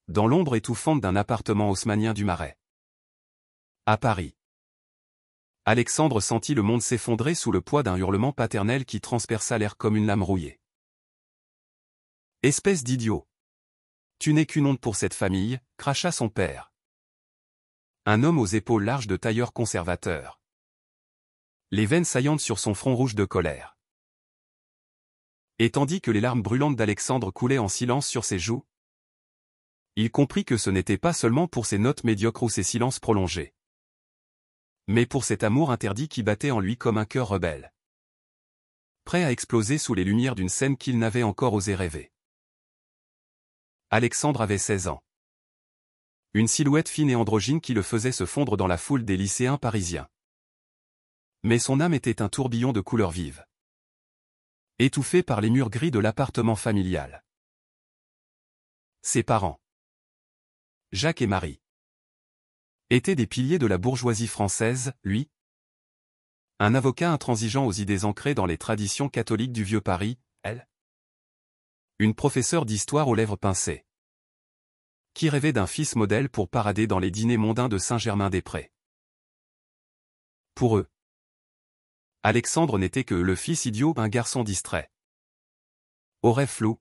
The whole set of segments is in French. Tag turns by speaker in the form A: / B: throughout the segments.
A: dans l'ombre étouffante d'un appartement haussmannien du Marais. À Paris. Alexandre sentit le monde s'effondrer sous le poids d'un hurlement paternel qui transperça l'air comme une lame rouillée. Espèce d'idiot! Tu n'es qu'une honte pour cette famille, cracha son père. Un homme aux épaules larges de tailleur conservateur. Les veines saillantes sur son front rouge de colère. Et tandis que les larmes brûlantes d'Alexandre coulaient en silence sur ses joues, il comprit que ce n'était pas seulement pour ses notes médiocres ou ses silences prolongés, mais pour cet amour interdit qui battait en lui comme un cœur rebelle, prêt à exploser sous les lumières d'une scène qu'il n'avait encore osé rêver. Alexandre avait 16 ans. Une silhouette fine et androgyne qui le faisait se fondre dans la foule des lycéens parisiens. Mais son âme était un tourbillon de couleurs vives, étouffé par les murs gris de l'appartement familial. Ses parents, Jacques et Marie, étaient des piliers de la bourgeoisie française, lui, un avocat intransigeant aux idées ancrées dans les traditions catholiques du vieux Paris, elle, une professeure d'histoire aux lèvres pincées, qui rêvait d'un fils modèle pour parader dans les dîners mondains de Saint-Germain-des-Prés. Pour eux, Alexandre n'était que le fils idiot, un garçon distrait, aux rêves flous,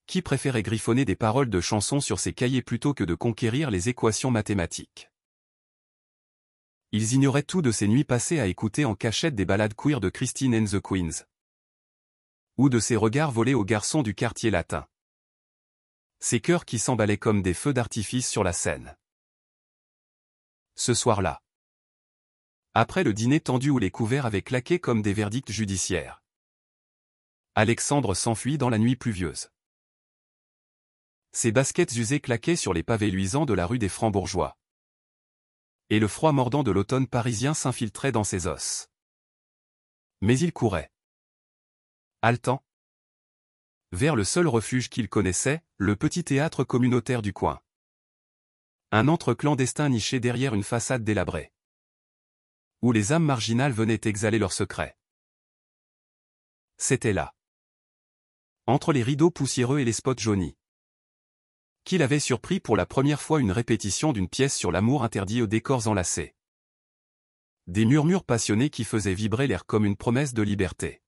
A: qui préférait griffonner des paroles de chansons sur ses cahiers plutôt que de conquérir les équations mathématiques. Ils ignoraient tout de ces nuits passées à écouter en cachette des ballades queer de Christine and the Queens, ou de ces regards volés aux garçons du quartier latin. Ces cœurs qui s'emballaient comme des feux d'artifice sur la scène. Ce soir-là, après le dîner tendu où les couverts avaient claqué comme des verdicts judiciaires, Alexandre s'enfuit dans la nuit pluvieuse. Ses baskets usées claquaient sur les pavés luisants de la rue des Francs-Bourgeois. Et le froid mordant de l'automne parisien s'infiltrait dans ses os. Mais il courait, haletant, vers le seul refuge qu'il connaissait, le petit théâtre communautaire du coin. Un antre clandestin niché derrière une façade délabrée, où les âmes marginales venaient exhaler leurs secrets. C'était là, entre les rideaux poussiéreux et les spots jaunis, qu'il avait surpris pour la première fois une répétition d'une pièce sur l'amour interdit aux décors enlacés. Des murmures passionnés qui faisaient vibrer l'air comme une promesse de liberté.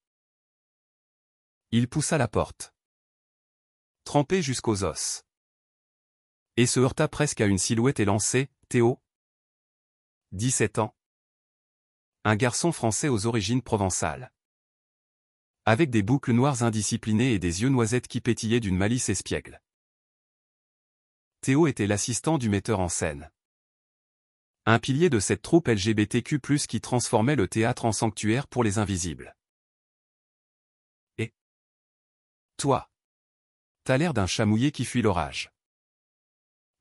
A: Il poussa la porte, trempé jusqu'aux os, et se heurta presque à une silhouette élancée, Théo, 17 ans. Un garçon français aux origines provençales, avec des boucles noires indisciplinées et des yeux noisettes qui pétillaient d'une malice espiègle. Théo était l'assistant du metteur en scène. Un pilier de cette troupe LGBTQ+, qui transformait le théâtre en sanctuaire pour les invisibles. Et toi, t'as l'air d'un chat mouillé qui fuit l'orage,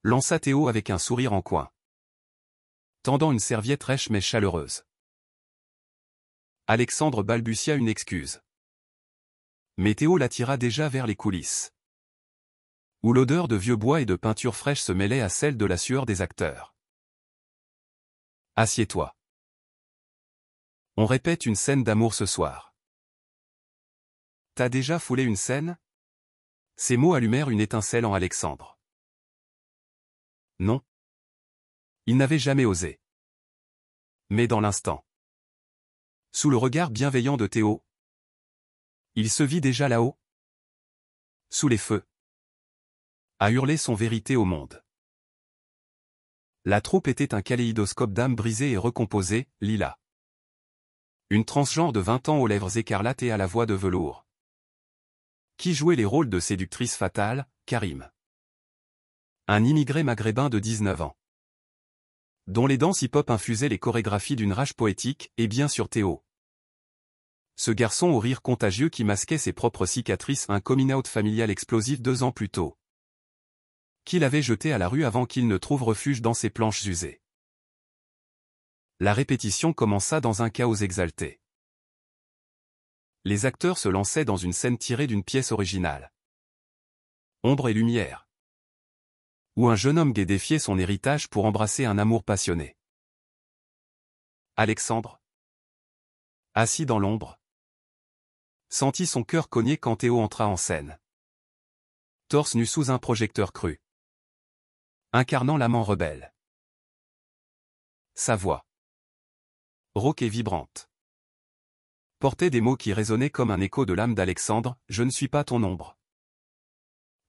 A: lança Théo avec un sourire en coin, tendant une serviette rêche mais chaleureuse. Alexandre balbutia une excuse. Mais Théo l'attira déjà vers les coulisses, où l'odeur de vieux bois et de peinture fraîche se mêlait à celle de la sueur des acteurs. Assieds-toi. On répète une scène d'amour ce soir. T'as déjà foulé une scène? Ces mots allumèrent une étincelle en Alexandre. Non. Il n'avait jamais osé. Mais dans l'instant, sous le regard bienveillant de Théo, il se vit déjà là-haut, sous les feux, à hurler son vérité au monde. La troupe était un kaléidoscope d'âmes brisées et recomposées, lilas. Une transgenre de 20 ans aux lèvres écarlates et à la voix de velours, qui jouait les rôles de séductrice fatale, Karim. Un immigré maghrébin de 19 ans, dont les danses hip-hop infusaient les chorégraphies d'une rage poétique, et bien sûr Théo. Ce garçon au rire contagieux qui masquait ses propres cicatrices, un coming-out familial explosif 2 ans plus tôt, qu'il avait jeté à la rue avant qu'il ne trouve refuge dans ses planches usées. La répétition commença dans un chaos exalté. Les acteurs se lançaient dans une scène tirée d'une pièce originale. Ombre et lumière, où un jeune homme gai défiait son héritage pour embrasser un amour passionné. Alexandre, assis dans l'ombre, sentit son cœur cogner quand Théo entra en scène, torse nu sous un projecteur cru. incarnant l'amant rebelle. Sa voix, rauque et vibrante, portait des mots qui résonnaient comme un écho de l'âme d'Alexandre, « Je ne suis pas ton ombre.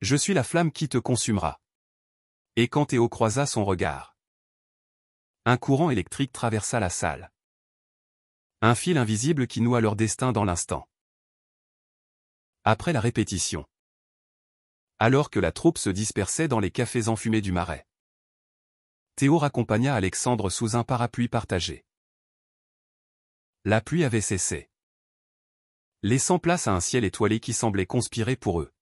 A: Je suis la flamme qui te consumera. » Et quand Théo croisa son regard, un courant électrique traversa la salle. Un fil invisible qui noua leur destin dans l'instant. Après la répétition, alors que la troupe se dispersait dans les cafés enfumés du Marais, Théo raccompagna Alexandre sous un parapluie partagé. La pluie avait cessé, laissant place à un ciel étoilé qui semblait conspirer pour eux.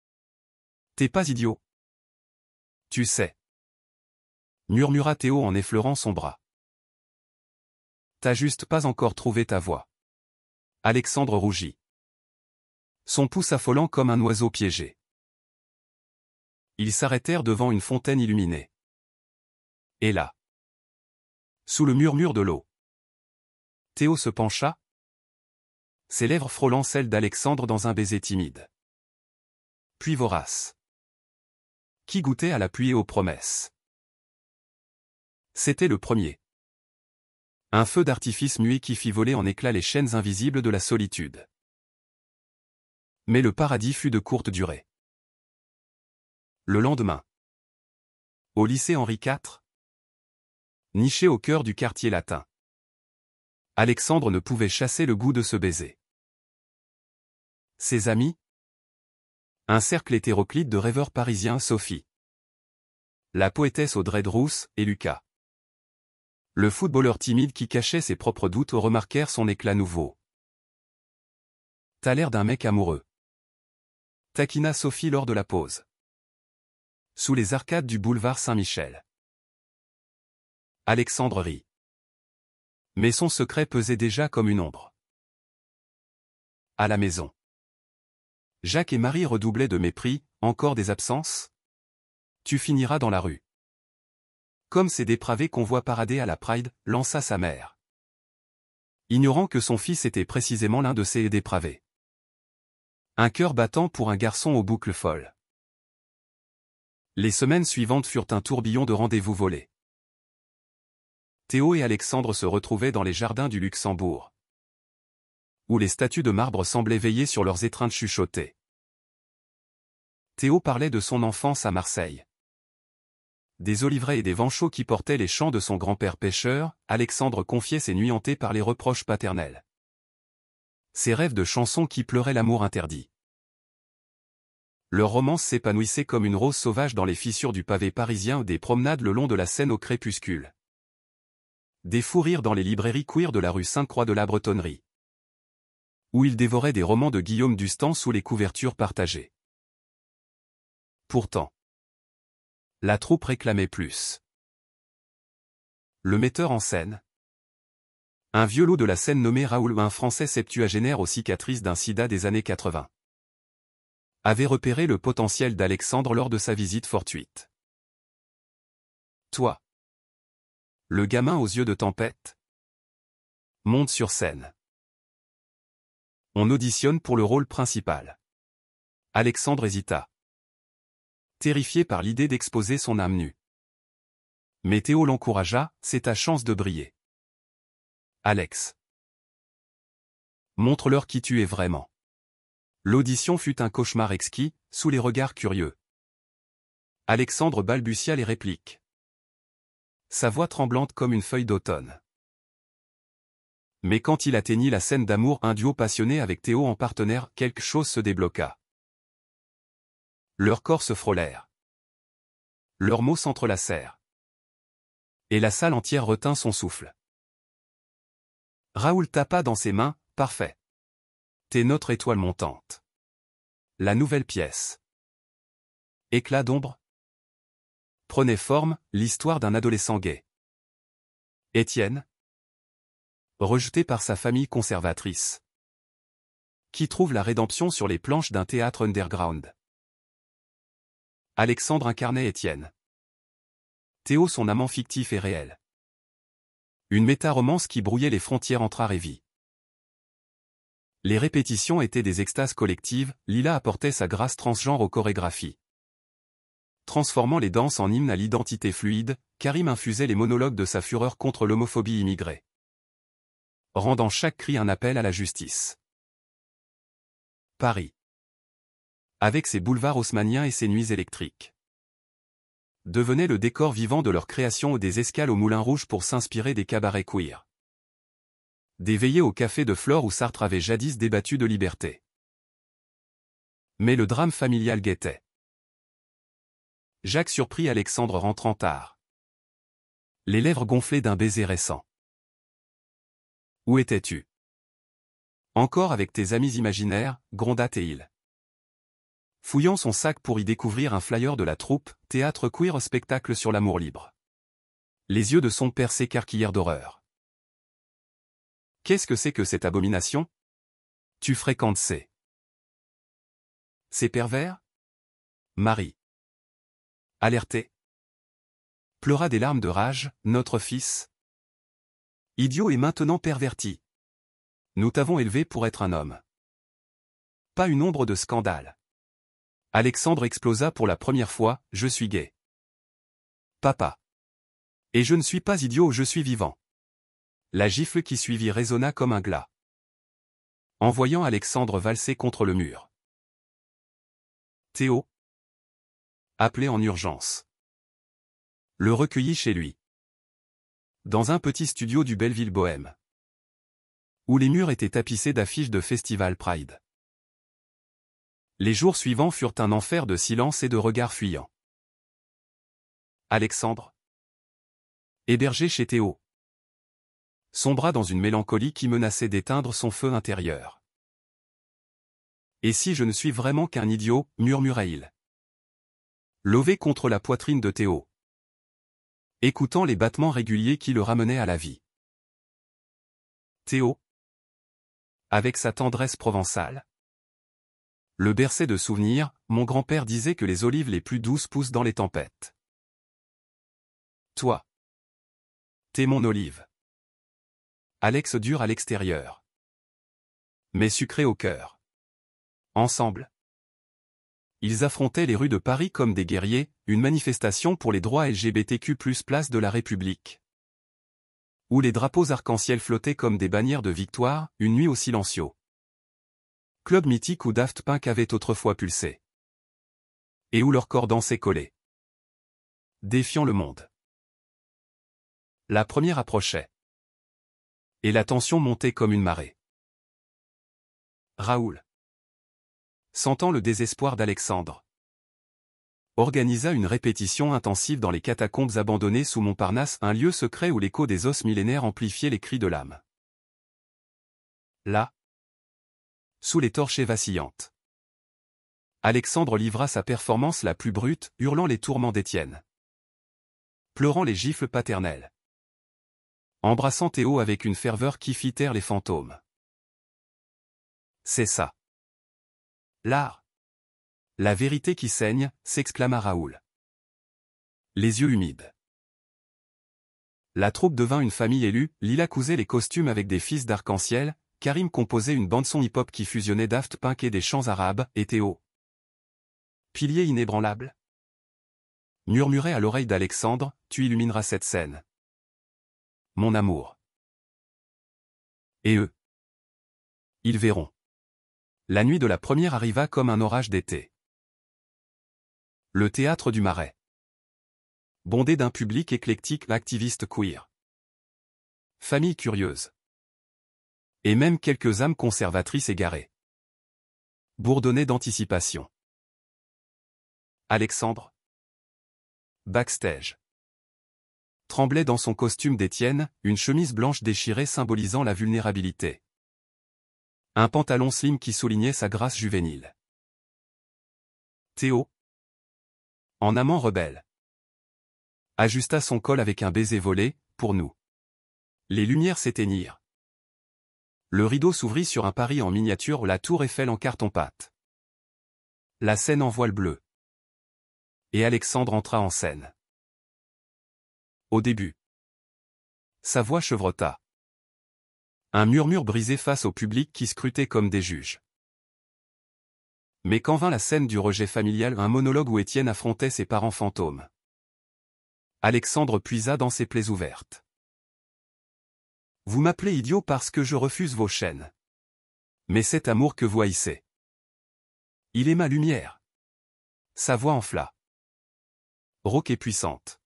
A: « T'es pas idiot. Tu sais, » murmura Théo en effleurant son bras. « T'as juste pas encore trouvé ta voie. » Alexandre rougit, son pouce affolant comme un oiseau piégé. Ils s'arrêtèrent devant une fontaine illuminée. Et là, sous le murmure de l'eau, Théo se pencha, ses lèvres frôlant celles d'Alexandre dans un baiser timide, puis vorace, qui goûtait à la pluie et aux promesses. C'était le premier. Un feu d'artifice muet qui fit voler en éclats les chaînes invisibles de la solitude. Mais le paradis fut de courte durée. Le lendemain, au lycée Henri IV, niché au cœur du quartier latin, Alexandre ne pouvait chasser le goût de ce baiser. Ses amis, un cercle hétéroclite de rêveurs parisiens, Sophie, la poétesse aux dreads rousses, et Lucas, le footballeur timide qui cachait ses propres doutes, remarquèrent son éclat nouveau. « T'as l'air d'un mec amoureux. » taquina Sophie lors de la pause, sous les arcades du boulevard Saint-Michel. Alexandre rit. Mais son secret pesait déjà comme une ombre. À la maison, Jacques et Marie redoublaient de mépris. « Encore des absences ? Tu finiras dans la rue. Comme ces dépravés qu'on voit parader à la Pride, » lança sa mère, ignorant que son fils était précisément l'un de ces dépravés. Un cœur battant pour un garçon aux boucles folles. Les semaines suivantes furent un tourbillon de rendez-vous volés. Théo et Alexandre se retrouvaient dans les jardins du Luxembourg, où les statues de marbre semblaient veiller sur leurs étreintes chuchotées. Théo parlait de son enfance à Marseille, des oliveraies et des vents chauds qui portaient les chants de son grand-père pêcheur. Alexandre confiait ses nuits hantées par les reproches paternels, ses rêves de chansons qui pleuraient l'amour interdit. Leur romance s'épanouissait comme une rose sauvage dans les fissures du pavé parisien, des promenades le long de la Seine au crépuscule, des fous rires dans les librairies queer de la rue Sainte-Croix de la Bretonnerie, où ils dévoraient des romans de Guillaume Dustan sous les couvertures partagées. Pourtant, la troupe réclamait plus. Le metteur en scène, un vieux loup de la scène nommé Raoul, un Français septuagénaire aux cicatrices d'un sida des années 80, avait repéré le potentiel d'Alexandre lors de sa visite fortuite. « Toi, le gamin aux yeux de tempête, monte sur scène. On auditionne pour le rôle principal. » Alexandre hésita, terrifié par l'idée d'exposer son âme nue. Mais Théo l'encouragea, « C'est ta chance de briller. Alex. Montre-leur qui tu es vraiment. » L'audition fut un cauchemar exquis, sous les regards curieux. Alexandre balbutia les répliques, sa voix tremblante comme une feuille d'automne. Mais quand il atteignit la scène d'amour, un duo passionné avec Théo en partenaire, quelque chose se débloqua. Leurs corps se frôlèrent. Leurs mots s'entrelacèrent. Et la salle entière retint son souffle. Raoul tapa dans ses mains, « Parfait. T'es notre étoile montante. » La nouvelle pièce, éclat d'ombre, prenait forme, l'histoire d'un adolescent gay. Étienne, rejeté par sa famille conservatrice, qui trouve la rédemption sur les planches d'un théâtre underground. Alexandre incarnait Étienne. Théo son amant fictif et réel. Une méta-romance qui brouillait les frontières entre art et vie. Les répétitions étaient des extases collectives, Lila apportait sa grâce transgenre aux chorégraphies. Transformant les danses en hymne à l'identité fluide, Karim infusait les monologues de sa fureur contre l'homophobie immigrée, rendant chaque cri un appel à la justice. Paris, avec ses boulevards haussmanniens et ses nuits électriques, devenait le décor vivant de leur création ou des escales au Moulin Rouge pour s'inspirer des cabarets queer. Des veillées au café de Flore où Sartre avait jadis débattu de liberté. Mais le drame familial guettait. Jacques surprit Alexandre rentrant tard, les lèvres gonflées d'un baiser récent. « Où étais-tu ? Encore avec tes amis imaginaires, gronda Théil, fouillant son sac pour y découvrir un flyer de la troupe, théâtre queer spectacle sur l'amour libre. Les yeux de son père s'écarquillèrent d'horreur. Qu'est-ce que c'est que cette abomination ? Tu fréquentes ces pervers ? Marie, alertée, pleura des larmes de rage. Notre fils, idiot et maintenant perverti. Nous t'avons élevé pour être un homme. Pas une ombre de scandale. Alexandre explosa pour la première fois, je suis gay. Papa. Et je ne suis pas idiot, je suis vivant. La gifle qui suivit résonna comme un glas, en voyant Alexandre valser contre le mur. Théo, appelé en urgence, le recueillit chez lui, dans un petit studio du Belleville bohème, où les murs étaient tapissés d'affiches de Festival Pride. Les jours suivants furent un enfer de silence et de regards fuyants. Alexandre, hébergé chez Théo, sombra dans une mélancolie qui menaçait d'éteindre son feu intérieur. Et si je ne suis vraiment qu'un idiot, murmura-t-il, levé contre la poitrine de Théo, écoutant les battements réguliers qui le ramenaient à la vie. Théo, avec sa tendresse provençale, le berçait de souvenirs. Mon grand-père disait que les olives les plus douces poussent dans les tempêtes. Toi, t'es mon olive. Alex dur à l'extérieur, mais sucré au cœur. Ensemble, ils affrontaient les rues de Paris comme des guerriers, une manifestation pour les droits LGBTQ+, place de la République, où les drapeaux arc-en-ciel flottaient comme des bannières de victoire, une nuit au silencio. Club mythique où Daft Punk avait autrefois pulsé, et où leurs corps dansaient collés, défiant le monde. La première approchait, et la tension montait comme une marée. Raoul, sentant le désespoir d'Alexandre, organisa une répétition intensive dans les catacombes abandonnées sous Montparnasse, un lieu secret où l'écho des os millénaires amplifiait les cris de l'âme. Là, sous les torchées vacillantes, Alexandre livra sa performance la plus brute, hurlant les tourments d'Étienne, pleurant les gifles paternelles, embrassant Théo avec une ferveur qui fit taire les fantômes. C'est ça, l'art. La vérité qui saigne, s'exclama Raoul, les yeux humides. La troupe devint une famille élue, Lila cousait les costumes avec des fils d'arc-en-ciel, Karim composait une bande-son hip-hop qui fusionnait Daft Punk et des chants arabes, et Théo, pilier inébranlable, murmurait à l'oreille d'Alexandre, tu illumineras cette scène, mon amour. Et eux, ils verront. La nuit de la première arriva comme un orage d'été. Le théâtre du Marais, bondé d'un public éclectique, activiste queer, famille curieuse, et même quelques âmes conservatrices égarées, bourdonnaient d'anticipation. Alexandre, backstage, tremblait dans son costume d'Étienne, une chemise blanche déchirée symbolisant la vulnérabilité, un pantalon slim qui soulignait sa grâce juvénile. Théo, en amant rebelle, ajusta son col avec un baiser volé, pour nous. Les lumières s'éteignirent. Le rideau s'ouvrit sur un Paris en miniature, la tour Eiffel en carton-pâte. La scène en voile bleu. Et Alexandre entra en scène. Au début, sa voix chevrota. Un murmure brisé face au public qui scrutait comme des juges. Mais quand vint la scène du rejet familial, un monologue où Étienne affrontait ses parents fantômes, Alexandre puisa dans ses plaies ouvertes. Vous m'appelez idiot parce que je refuse vos chaînes. Mais cet amour que vous haïssez, il est ma lumière. Sa voix enfla, rauque et puissante,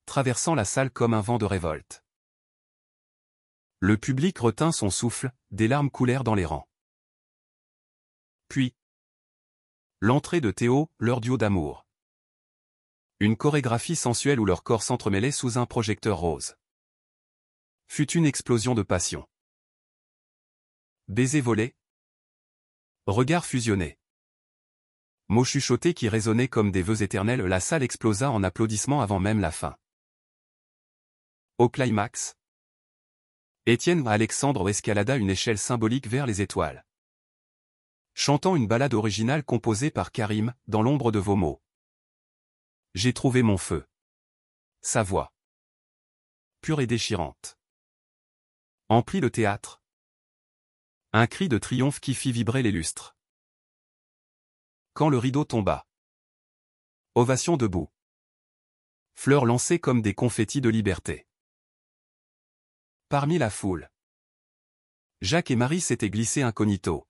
A: traversant la salle comme un vent de révolte. Le public retint son souffle, des larmes coulèrent dans les rangs. Puis, l'entrée de Théo, leur duo d'amour. Une chorégraphie sensuelle où leurs corps s'entremêlaient sous un projecteur rose. Fut une explosion de passion. Baisers volés. Regards fusionnés. Mots chuchotés qui résonnaient comme des vœux éternels, la salle explosa en applaudissements avant même la fin. Au climax, Étienne Alexandre escalada une échelle symbolique vers les étoiles, chantant une ballade originale composée par Karim, dans l'ombre de vos mots. J'ai trouvé mon feu. Sa voix, pure et déchirante, emplit le théâtre. Un cri de triomphe qui fit vibrer les lustres. Quand le rideau tomba. Ovation debout. Fleurs lancées comme des confettis de liberté. Parmi la foule, Jacques et Marie s'étaient glissés incognito,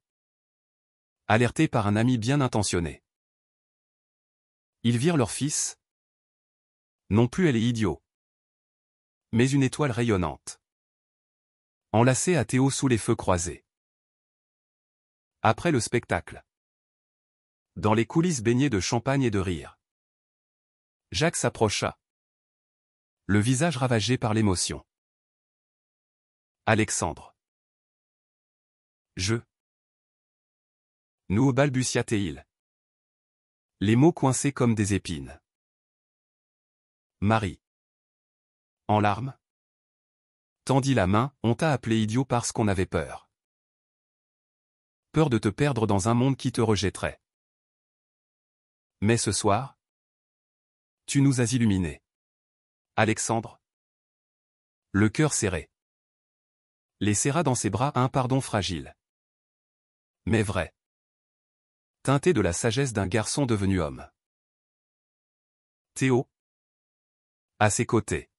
A: alertés par un ami bien intentionné. Ils virent leur fils. Non plus elle est idiot, mais une étoile rayonnante, enlacée à Théo sous les feux croisés. Après le spectacle, dans les coulisses baignées de champagne et de rire, Jacques s'approcha, le visage ravagé par l'émotion. Alexandre. Nous balbutia-t-il. Les mots coincés comme des épines. Marie, en larmes, tendit la main, on t'a appelé idiot parce qu'on avait peur. Peur de te perdre dans un monde qui te rejetterait. Mais ce soir, tu nous as illuminés. Alexandre, le cœur serré, les serra dans ses bras un pardon fragile, mais vrai, teinté de la sagesse d'un garçon devenu homme. Théo, à ses côtés,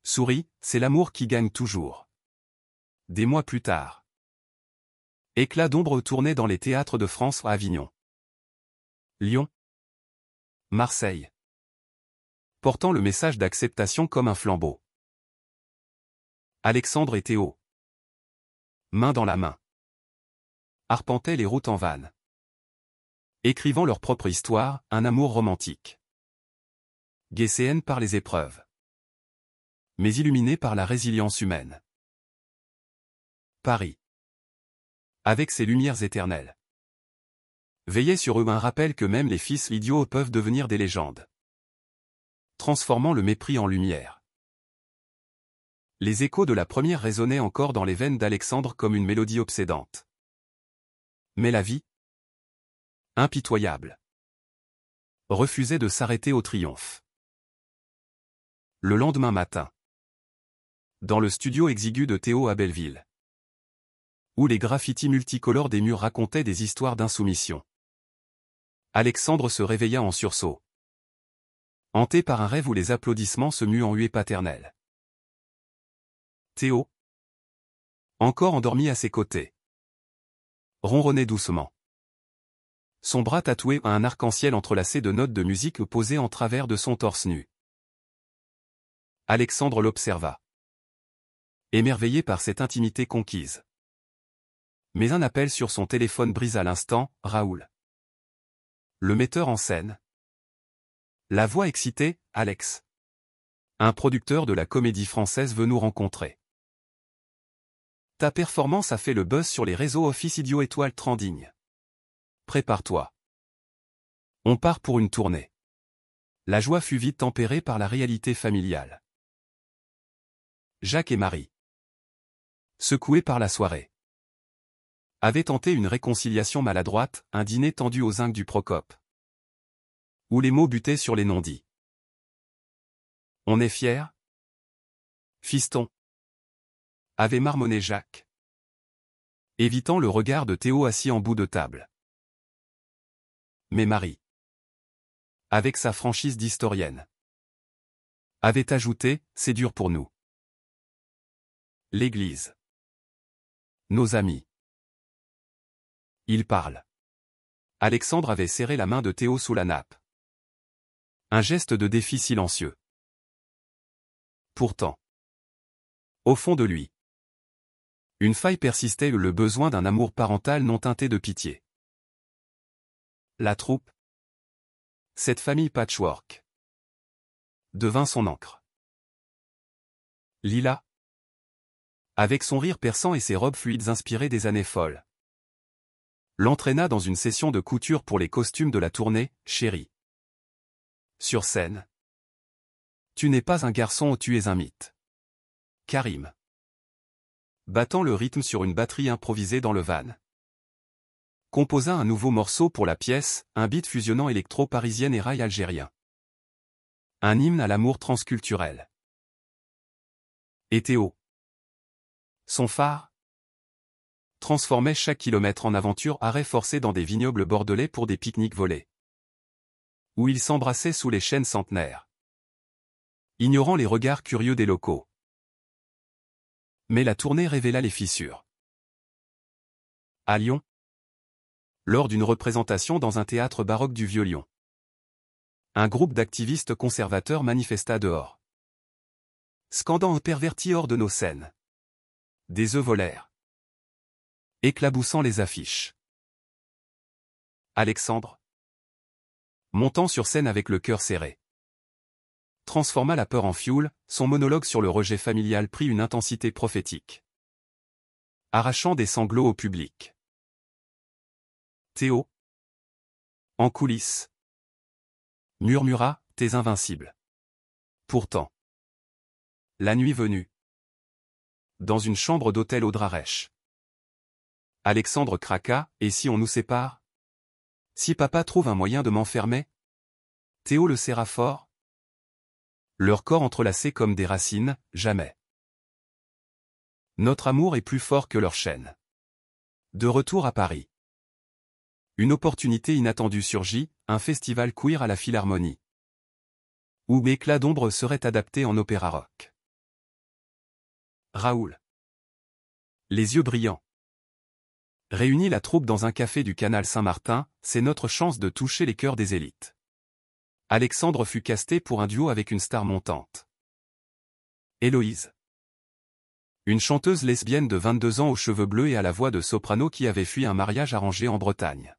A: sourit, c'est l'amour qui gagne toujours. Des mois plus tard, éclat d'ombre tournait dans les théâtres de France à Avignon, Lyon, Marseille, portant le message d'acceptation comme un flambeau. Alexandre et Théo, main dans la main, arpentaient les routes en vanne, écrivant leur propre histoire, un amour romantique. Guesséenne par les épreuves, mais illuminé par la résilience humaine. Paris, avec ses lumières éternelles, veillait sur eux un rappel que même les fils idiots peuvent devenir des légendes, transformant le mépris en lumière. Les échos de la première résonnaient encore dans les veines d'Alexandre comme une mélodie obsédante. Mais la vie, impitoyable, refusait de s'arrêter au triomphe. Le lendemain matin, dans le studio exigu de Théo à Belleville, où les graffitis multicolores des murs racontaient des histoires d'insoumission, Alexandre se réveilla en sursaut, hanté par un rêve où les applaudissements se muent en huées paternelles. Théo, encore endormi à ses côtés, ronronnait doucement. Son bras tatoué a un arc-en-ciel entrelacé de notes de musique posées en travers de son torse nu. Alexandre l'observa, émerveillé par cette intimité conquise. Mais un appel sur son téléphone brisa l'instant, Raoul, le metteur en scène. La voix excitée, Alex, un producteur de la Comédie Française, veut nous rencontrer. Ta performance a fait le buzz sur les réseaux Office Idiot étoile trending. Prépare-toi. On part pour une tournée. La joie fut vite tempérée par la réalité familiale. Jacques et Marie, secoués par la soirée, avaient tenté une réconciliation maladroite, un dîner tendu aux zincs du Procope, où les mots butaient sur les non-dits. On est fiers, fiston, avait marmonné Jacques, évitant le regard de Théo assis en bout de table. Mais Marie, avec sa franchise d'historienne, avait ajouté, c'est dur pour nous. L'Église. Nos amis. Ils parlent. Alexandre avait serré la main de Théo sous la nappe. Un geste de défi silencieux. Pourtant, au fond de lui, une faille persistait, le besoin d'un amour parental non teinté de pitié. La troupe, cette famille patchwork, devint son encre. Lila, avec son rire perçant et ses robes fluides inspirées des années folles, l'entraîna dans une session de couture pour les costumes de la tournée, Chérie. Sur scène. Tu n'es pas un garçon, tu es un mythe. Karim. Battant le rythme sur une batterie improvisée dans le van, composa un nouveau morceau pour la pièce, un beat fusionnant électro-parisienne et rail algérien. Un hymne à l'amour transculturel. Et Théo, son phare, transformait chaque kilomètre en aventure, arrêt forcé dans des vignobles bordelais pour des pique-niques volés, où ils s'embrassaient sous les chênes centenaires, ignorant les regards curieux des locaux. Mais la tournée révéla les fissures. À Lyon, lors d'une représentation dans un théâtre baroque du Vieux-Lyon, un groupe d'activistes conservateurs manifesta dehors, scandant un perverti hors de nos scènes. Des œufs volèrent, éclaboussant les affiches. Alexandre, montant sur scène avec le cœur serré, transforma la peur en fioul, son monologue sur le rejet familial prit une intensité prophétique, arrachant des sanglots au public. Théo, en coulisses, murmura, t'es invincible. Pourtant, la nuit venue, dans une chambre d'hôtel au Drarèche, Alexandre craqua, et si on nous sépare? Si papa trouve un moyen de m'enfermer? Théo le serra fort. Leurs corps entrelacés comme des racines, jamais. Notre amour est plus fort que leur chaîne. De retour à Paris. Une opportunité inattendue surgit, un festival queer à la Philharmonie, où Éclat d'ombre serait adapté en opéra rock. Raoul, les yeux brillants, réunit la troupe dans un café du canal Saint-Martin, c'est notre chance de toucher les cœurs des élites. Alexandre fut casté pour un duo avec une star montante. Héloïse. Une chanteuse lesbienne de 22 ans aux cheveux bleus et à la voix de soprano qui avait fui un mariage arrangé en Bretagne.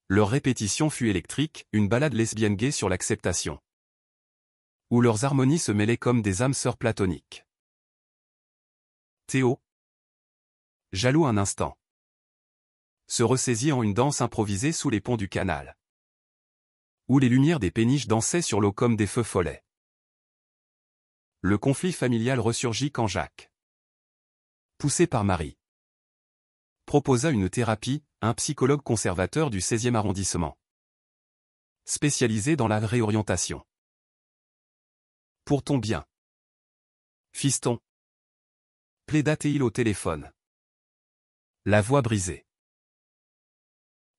A: Leur répétition fut électrique, une ballade lesbienne gay sur l'acceptation, où leurs harmonies se mêlaient comme des âmes sœurs platoniques. Théo, jaloux un instant, se ressaisit en une danse improvisée sous les ponts du canal, où les lumières des péniches dansaient sur l'eau comme des feux follets. Le conflit familial ressurgit quand Jacques, poussé par Marie, proposa une thérapie, un psychologue conservateur du 16e arrondissement, spécialisé dans la réorientation. Pour ton bien, fiston, plaida Théil au téléphone. La voix brisée.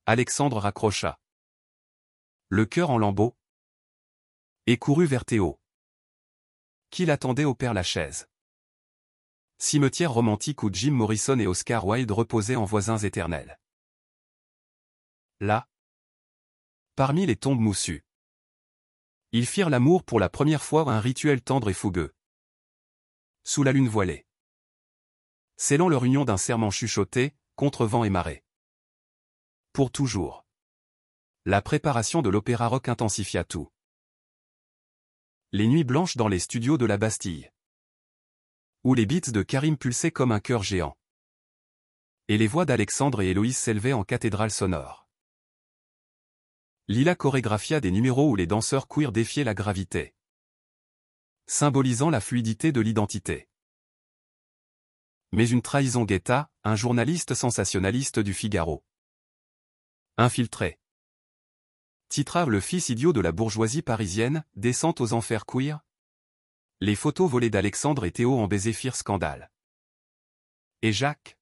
A: Alexandre raccrocha, le cœur en lambeaux, et courut vers Théo, qui l'attendait au Père-Lachaise. Cimetière romantique où Jim Morrison et Oscar Wilde reposaient en voisins éternels. Là, parmi les tombes moussues, ils firent l'amour pour la première fois, un rituel tendre et fougueux, sous la lune voilée, scellant leur union d'un serment chuchoté, contre vent et marée. Pour toujours. La préparation de l'opéra rock intensifia tout. Les nuits blanches dans les studios de la Bastille, où les beats de Karim pulsaient comme un cœur géant, et les voix d'Alexandre et Héloïse s'élevaient en cathédrale sonore. Lila chorégraphia des numéros où les danseurs queer défiaient la gravité, symbolisant la fluidité de l'identité. Mais une trahison guetta, un journaliste sensationnaliste du Figaro, infiltré, titra le fils idiot de la bourgeoisie parisienne, descente aux enfers queer. Les photos volées d'Alexandre et Théo en baiser firent scandale. Et Jacques,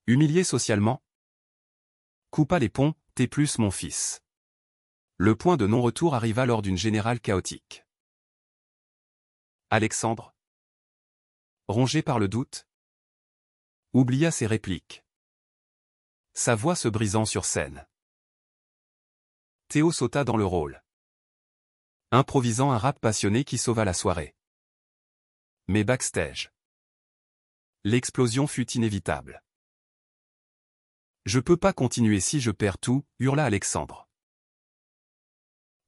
A: humilié socialement, coupa les ponts, T'es plus mon fils. Le point de non-retour arriva lors d'une générale chaotique. Alexandre, rongé par le doute, oublia ses répliques. Sa voix se brisant sur scène. Théo sauta dans le rôle, improvisant un rap passionné qui sauva la soirée. Mais backstage, l'explosion fut inévitable. Je peux pas continuer si je perds tout, hurla Alexandre.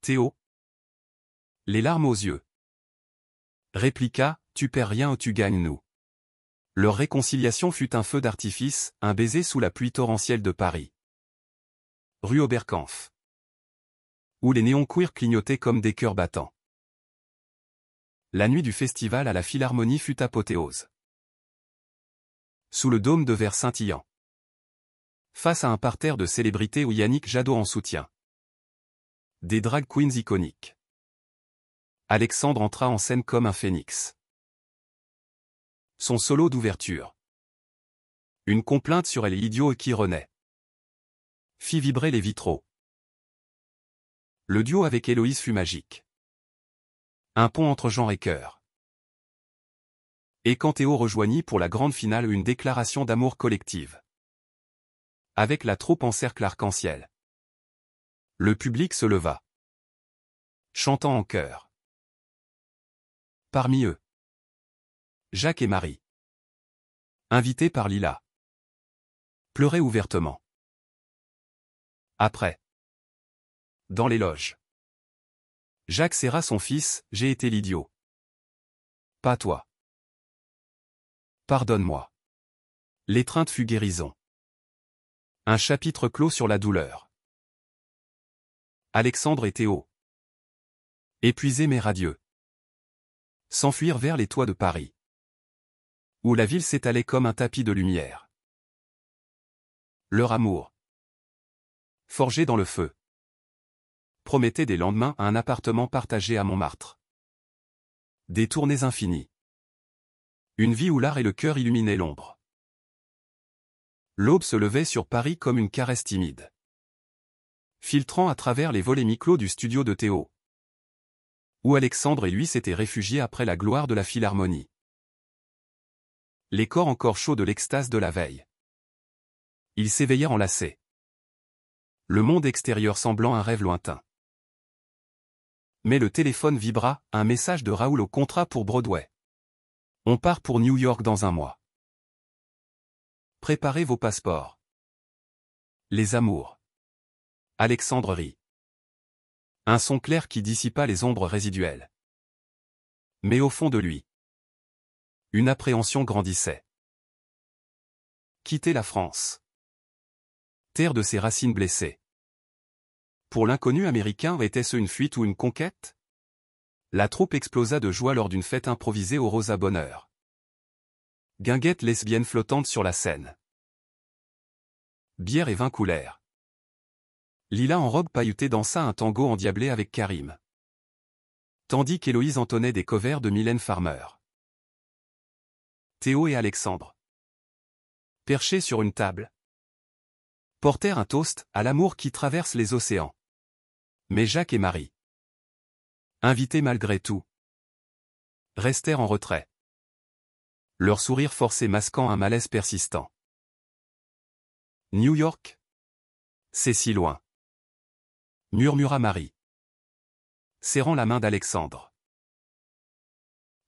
A: Théo, les larmes aux yeux, répliqua, tu perds rien ou tu gagnes nous. Leur réconciliation fut un feu d'artifice, un baiser sous la pluie torrentielle de Paris. Rue Oberkampf, où les néons queer clignotaient comme des cœurs battants. La nuit du festival à la Philharmonie fut apothéose. Sous le dôme de verre scintillant, face à un parterre de célébrités où Yannick Jadot en soutien. Des drag queens iconiques. Alexandre entra en scène comme un phénix. Son solo d'ouverture, une complainte sur Elle est idiot qui renaît, fit vibrer les vitraux. Le duo avec Héloïse fut magique. Un pont entre genre et cœur. Et quand Théo rejoignit pour la grande finale une déclaration d'amour collective. Avec la troupe en cercle arc-en-ciel. Le public se leva, chantant en chœur. Parmi eux, Jacques et Marie, invités par Lila, pleuraient ouvertement. Après, dans les loges, Jacques serra son fils, j'ai été l'idiot. Pas toi. Pardonne-moi. L'étreinte fut guérison. Un chapitre clos sur la douleur. Alexandre et Théo, épuisés mais radieux, s'enfuirent vers les toits de Paris, où la ville s'étalait comme un tapis de lumière. Leur amour, forgé dans le feu, promettait des lendemains à un appartement partagé à Montmartre. Des tournées infinies. Une vie où l'art et le cœur illuminaient l'ombre. L'aube se levait sur Paris comme une caresse timide, filtrant à travers les volets mi-clos du studio de Théo, où Alexandre et lui s'étaient réfugiés après la gloire de la Philharmonie. Les corps encore chauds de l'extase de la veille. Ils s'éveillèrent enlacés. Le monde extérieur semblant un rêve lointain. Mais le téléphone vibra, un message de Raoul au contrat pour Broadway. On part pour New York dans un mois. Préparez vos passeports. Les amours. Alexandre rit. Un son clair qui dissipa les ombres résiduelles. Mais au fond de lui, une appréhension grandissait. Quitter la France. Terre de ses racines blessées. Pour l'inconnu américain, était-ce une fuite ou une conquête? La troupe explosa de joie lors d'une fête improvisée au Rosa Bonheur. Guinguettes lesbiennes flottantes sur la scène. Bière et vin coulèrent. Lila en robe pailletée dansa un tango endiablé avec Karim. Tandis qu'Héloïse entonnait des covers de Mylène Farmer. Théo et Alexandre, perchés sur une table, portèrent un toast à l'amour qui traverse les océans. Mais Jacques et Marie, invités malgré tout, restèrent en retrait. Leur sourire forcé masquant un malaise persistant. New York? C'est si loin, murmura Marie, serrant la main d'Alexandre.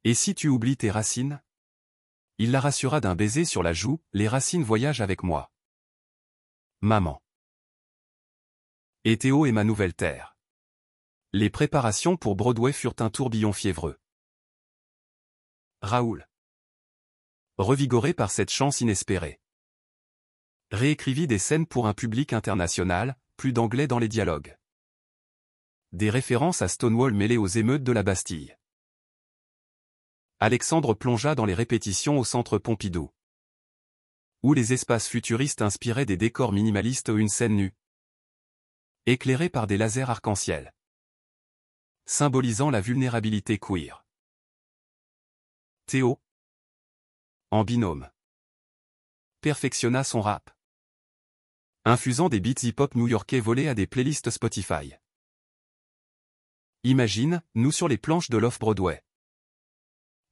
A: Et si tu oublies tes racines? Il la rassura d'un baiser sur la joue, les racines voyagent avec moi. Maman. Et Théo est ma nouvelle terre. Les préparations pour Broadway furent un tourbillon fiévreux. Raoul, revigoré par cette chance inespérée, réécrivit des scènes pour un public international, plus d'anglais dans les dialogues. Des références à Stonewall mêlées aux émeutes de la Bastille. Alexandre plongea dans les répétitions au centre Pompidou, où les espaces futuristes inspiraient des décors minimalistes ou une scène nue, éclairée par des lasers arc-en-ciel, symbolisant la vulnérabilité queer. Théo, en binôme, perfectionna son rap, Infusant des beats hip-hop new-yorkais volés à des playlists Spotify. Imagine, nous sur les planches de l'Off-Broadway.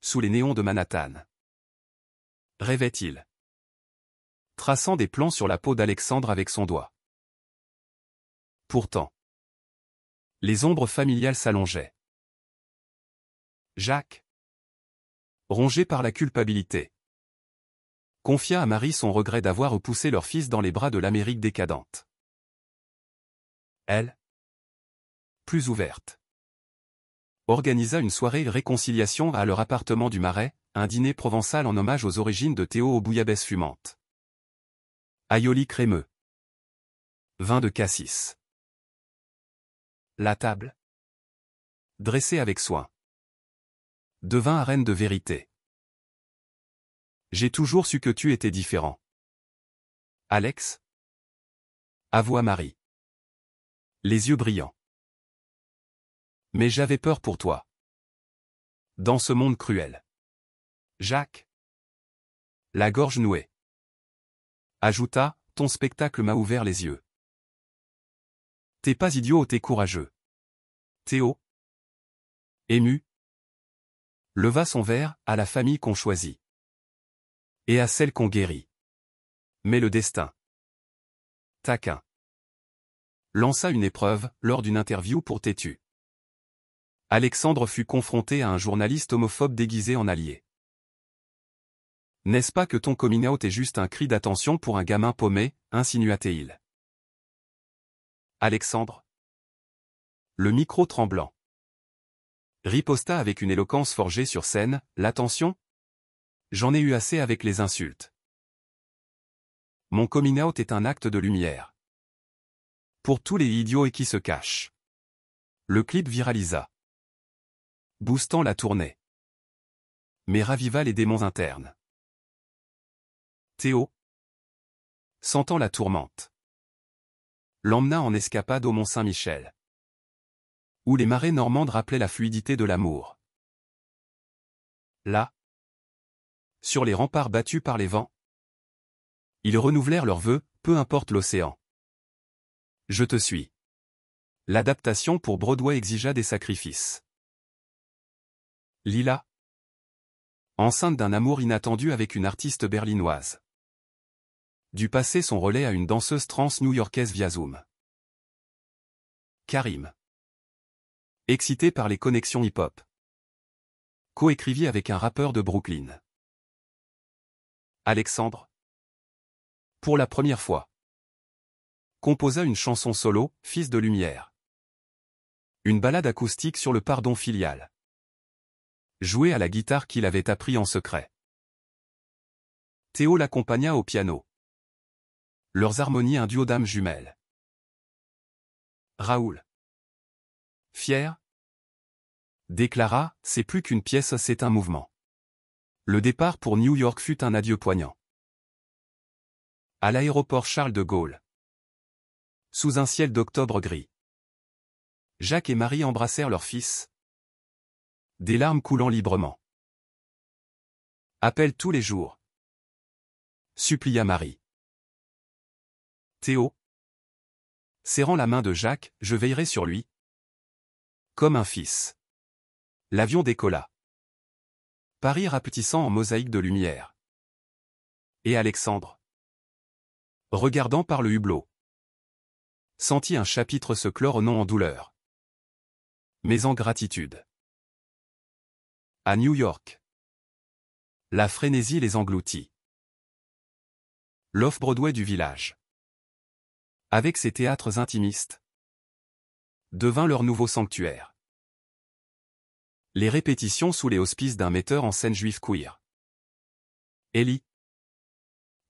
A: Sous les néons de Manhattan. Rêvait-il. Traçant des plans sur la peau d'Alexandre avec son doigt. Pourtant. Les ombres familiales s'allongeaient. Jacques, rongé par la culpabilité, confia à Marie son regret d'avoir repoussé leur fils dans les bras de l'Amérique décadente. Elle, plus ouverte, organisa une soirée réconciliation à leur appartement du Marais, un dîner provençal en hommage aux origines de Théo aux bouillabaisse fumante. Aioli crémeux. Vin de cassis. La table, dressée avec soin, devint arène de vérité. J'ai toujours su que tu étais différent. Alex, avoua Marie, les yeux brillants. Mais j'avais peur pour toi. Dans ce monde cruel. Jacques, la gorge nouée, ajouta, ton spectacle m'a ouvert les yeux. T'es pas idiot, t'es courageux. Théo, ému, leva son verre à la famille qu'on choisit. Et à celle qu'on guérit. Mais le destin, taquin, lança une épreuve lors d'une interview pour Têtu. Alexandre fut confronté à un journaliste homophobe déguisé en allié. N'est-ce pas que ton coming out est juste un cri d'attention pour un gamin paumé, insinua-t-il. Alexandre, le micro tremblant, riposta avec une éloquence forgée sur scène, l'attention ? J'en ai eu assez avec les insultes. Mon coming out est un acte de lumière. Pour tous les idiots et qui se cachent. Le clip viralisa, boostant la tournée. Mais raviva les démons internes. Théo, sentant la tourmente, l'emmena en escapade au Mont-Saint-Michel, où les marées normandes rappelaient la fluidité de l'amour. Là, sur les remparts battus par les vents, ils renouvelèrent leurs vœux, peu importe l'océan. Je te suis. L'adaptation pour Broadway exigea des sacrifices. Lila, enceinte d'un amour inattendu avec une artiste berlinoise, dut passer son relais à une danseuse trans new-yorkaise via Zoom. Karim, excité par les connexions hip-hop, coécrivit avec un rappeur de Brooklyn. Alexandre, pour la première fois, composa une chanson solo, Fils de lumière. Une ballade acoustique sur le pardon filial. Jouée à la guitare qu'il avait appris en secret. Théo l'accompagna au piano. Leurs harmonies un duo d'âmes jumelles. Raoul, fier, déclara, c'est plus qu'une pièce, c'est un mouvement. Le départ pour New York fut un adieu poignant. À l'aéroport Charles de Gaulle. Sous un ciel d'octobre gris. Jacques et Marie embrassèrent leur fils. Des larmes coulant librement. Appelle tous les jours. Supplia Marie. Théo, serrant la main de Jacques, je veillerai sur lui. Comme un fils. L'avion décolla. Paris rapetissant en mosaïque de lumière. Et Alexandre, regardant par le hublot, sentit un chapitre se clore non en douleur, mais en gratitude. À New York, la frénésie les engloutit. L'Off-Broadway du village, avec ses théâtres intimistes, devint leur nouveau sanctuaire. Les répétitions sous les auspices d'un metteur en scène juif queer, Eli,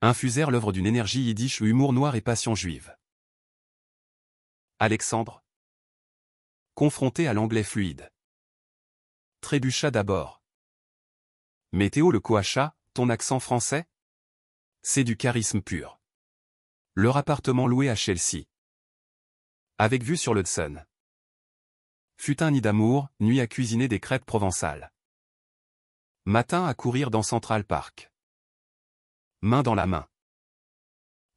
A: infusèrent l'œuvre d'une énergie yiddish, humour noir et passion juive. Alexandre, confronté à l'anglais fluide, trébucha d'abord. Mais Théo le coacha, ton accent français ? C'est du charisme pur. Leur appartement loué à Chelsea, avec vue sur l'Hudson, fut un nid d'amour, nuit à cuisiner des crêpes provençales. Matin à courir dans Central Park. Main dans la main.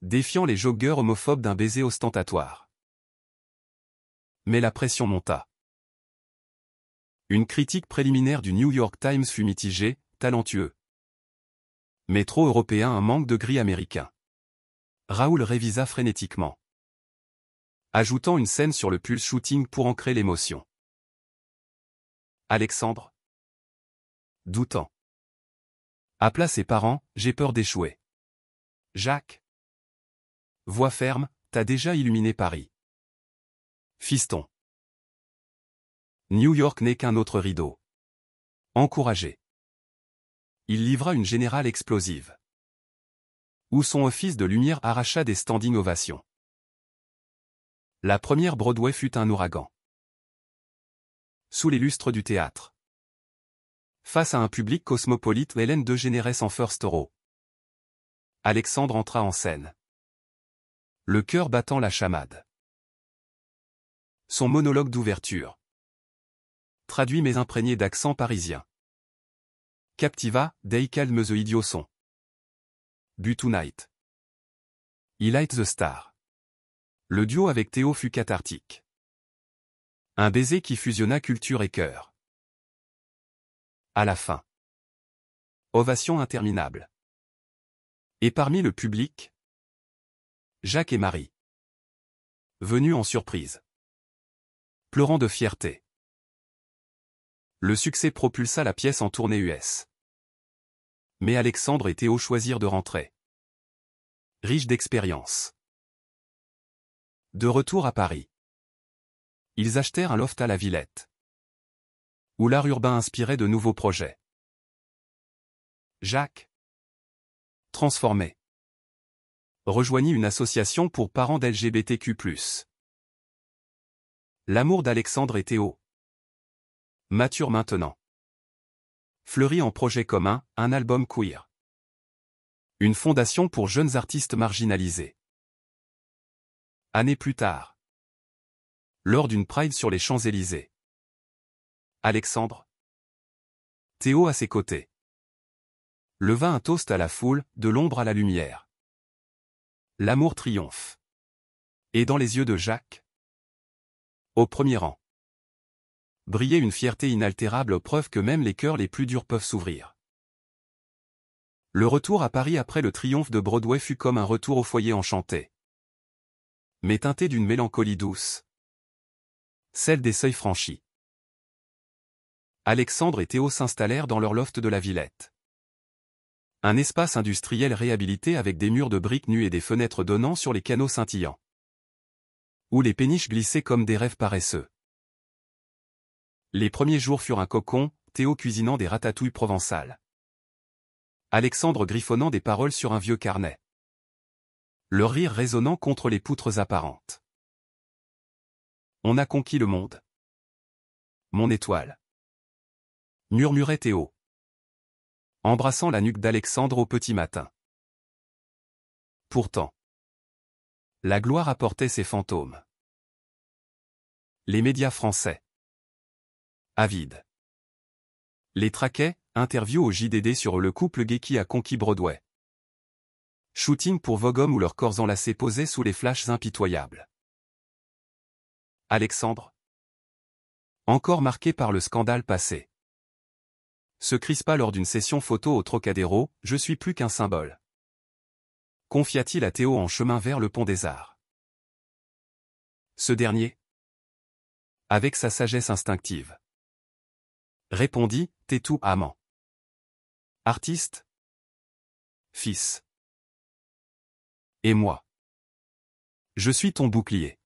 A: défiant les joggeurs homophobes d'un baiser ostentatoire. Mais la pression monta. Une critique préliminaire du New York Times fut mitigée, talentueux. Mais trop européen, un manque de gris américain. Raoul révisa frénétiquement, ajoutant une scène sur le pulse shooting pour ancrer l'émotion. Alexandre, doutant, appela ses parents, j'ai peur d'échouer. Jacques, voix ferme, t'as déjà illuminé Paris. Fiston. New York n'est qu'un autre rideau. Encouragé. Il livra une générale explosive, où son office de lumière arracha des standing ovations. La première Broadway fut un ouragan. Sous les lustres du théâtre. Face à un public cosmopolite, Hélène DeGeneres en first row. Alexandre entra en scène, le cœur battant la chamade. Son monologue d'ouverture, traduit mais imprégné d'accent parisien, captiva, Dei calme the idiot son. But tonight. He light the star. Le duo avec Théo fut cathartique. Un baiser qui fusionna culture et cœur. À la fin. Ovation interminable. Et parmi le public, Jacques et Marie. Venus en surprise. Pleurant de fierté. Le succès propulsa la pièce en tournée US. Mais Alexandre et Théo choisirent de rentrer. Riches d'expérience. De retour à Paris. Ils achetèrent un loft à la Villette, où l'art urbain inspirait de nouveaux projets. Jacques, transformé, rejoignit une association pour parents d'LGBTQ+. L'amour d'Alexandre et Théo, mature maintenant, fleurit en projet commun, un album queer. Une fondation pour jeunes artistes marginalisés. Années plus tard, lors d'une Pride sur les Champs-Élysées, Alexandre, Théo à ses côtés, leva un toast à la foule, de l'ombre à la lumière. L'amour triomphe. Et dans les yeux de Jacques, au premier rang, brillait une fierté inaltérable, preuve que même les cœurs les plus durs peuvent s'ouvrir. Le retour à Paris après le triomphe de Broadway fut comme un retour au foyer enchanté, mais teinté d'une mélancolie douce, celle des seuils franchis. Alexandre et Théo s'installèrent dans leur loft de la Villette. Un espace industriel réhabilité avec des murs de briques nues et des fenêtres donnant sur les canaux scintillants, où les péniches glissaient comme des rêves paresseux. Les premiers jours furent un cocon, Théo cuisinant des ratatouilles provençales, Alexandre griffonnant des paroles sur un vieux carnet, leur rire résonnant contre les poutres apparentes. On a conquis le monde. Mon étoile, murmurait Théo, embrassant la nuque d'Alexandre au petit matin. Pourtant, la gloire apportait ses fantômes. Les médias français, avides, les traquaient, interview au JDD sur le couple gay qui a conquis Broadway. Shooting pour Vogue Homme où leurs corps enlacés posaient sous les flashs impitoyables. Alexandre, encore marqué par le scandale passé, se crispa lors d'une session photo au Trocadéro, je suis plus qu'un symbole. Confia-t-il à Théo en chemin vers le Pont des Arts. Ce dernier, avec sa sagesse instinctive, répondit, t'es tout amant. Artiste, fils. Et moi, je suis ton bouclier.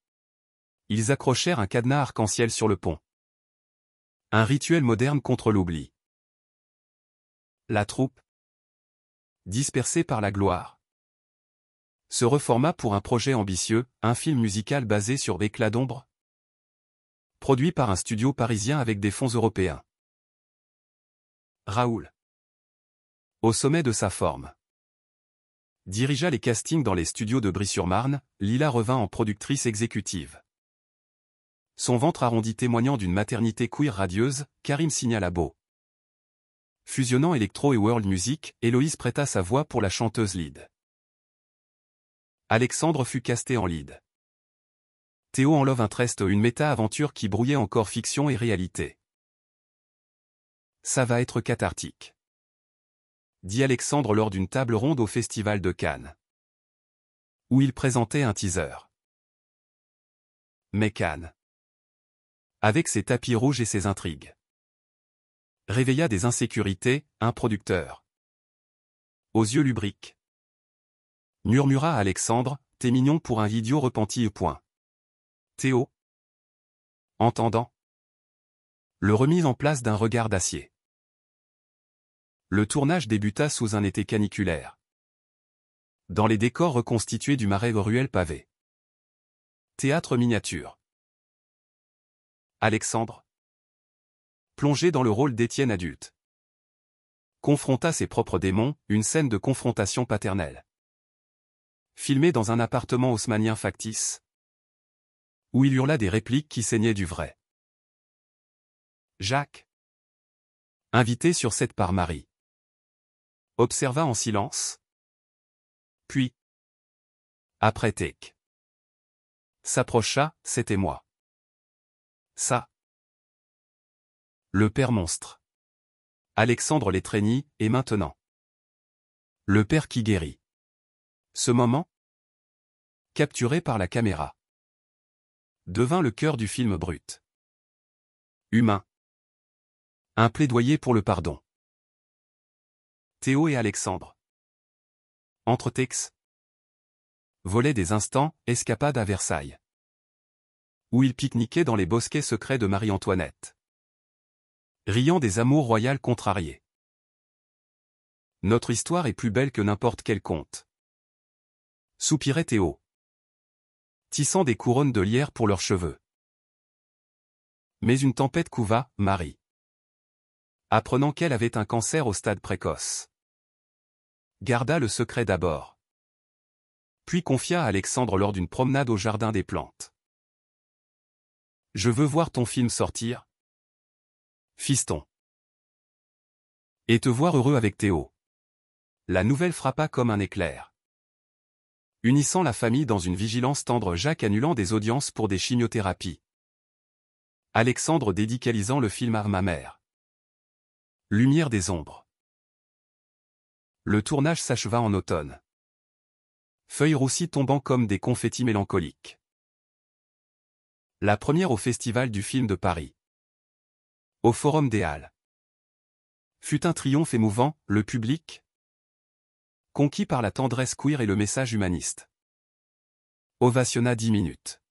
A: Ils accrochèrent un cadenas arc-en-ciel sur le pont. Un rituel moderne contre l'oubli. La troupe, dispersée par la gloire, se reforma pour un projet ambitieux, un film musical basé sur Éclat d'ombre, produit par un studio parisien avec des fonds européens. Raoul, au sommet de sa forme, dirigea les castings dans les studios de Brie-sur-Marne, Lila revint en productrice exécutive. Son ventre arrondi témoignant d'une maternité queer radieuse, Karim signa la beau. Fusionnant électro et world music, Héloïse prêta sa voix pour la chanteuse lead. Alexandre fut casté en lead. Théo en love interest, une méta-aventure qui brouillait encore fiction et réalité. Ça va être cathartique, dit Alexandre lors d'une table ronde au Festival de Cannes, où il présentait un teaser. Mais Cannes, avec ses tapis rouges et ses intrigues, réveilla des insécurités, un producteur aux yeux lubriques murmura à Alexandre, « T'es mignon pour un idiot repenti ». Théo, entendant, le remit en place d'un regard d'acier. Le tournage débuta sous un été caniculaire, dans les décors reconstitués du marais ruelle pavé. Théâtre miniature. Alexandre, plongé dans le rôle d'Étienne adulte, confronta ses propres démons, une scène de confrontation paternelle. Filmée dans un appartement haussmannien factice, où il hurla des répliques qui saignaient du vrai. Jacques, invité sur set par Marie, observa en silence. Puis, après take, s'approcha, « C'était moi. Ça. Le père monstre. » Alexandre l'étreignit, « Et maintenant. » Le père qui guérit. Ce moment, capturé par la caméra, devint le cœur du film brut. Humain. Un plaidoyer pour le pardon. Théo et Alexandre. Entre textes. Volaient des instants, escapade à Versailles, où ils pique-niquaient dans les bosquets secrets de Marie-Antoinette, riant des amours royales contrariées. Notre histoire est plus belle que n'importe quel conte, soupirait Théo, tissant des couronnes de lierre pour leurs cheveux. Mais une tempête couva, Marie, apprenant qu'elle avait un cancer au stade précoce, garda le secret d'abord, puis confia à Alexandre lors d'une promenade au jardin des plantes. « Je veux voir ton film sortir, fiston. Et te voir heureux avec Théo. » La nouvelle frappa comme un éclair, unissant la famille dans une vigilance tendre, Jacques annulant des audiences pour des chimiothérapies, Alexandre dédicalisant le film à ma mère. Lumière des ombres. Le tournage s'acheva en automne, feuilles roussies tombant comme des confettis mélancoliques. La première au Festival du film de Paris, au Forum des Halles, fut un triomphe émouvant, le public, conquis par la tendresse queer et le message humaniste, ovationna 10 minutes.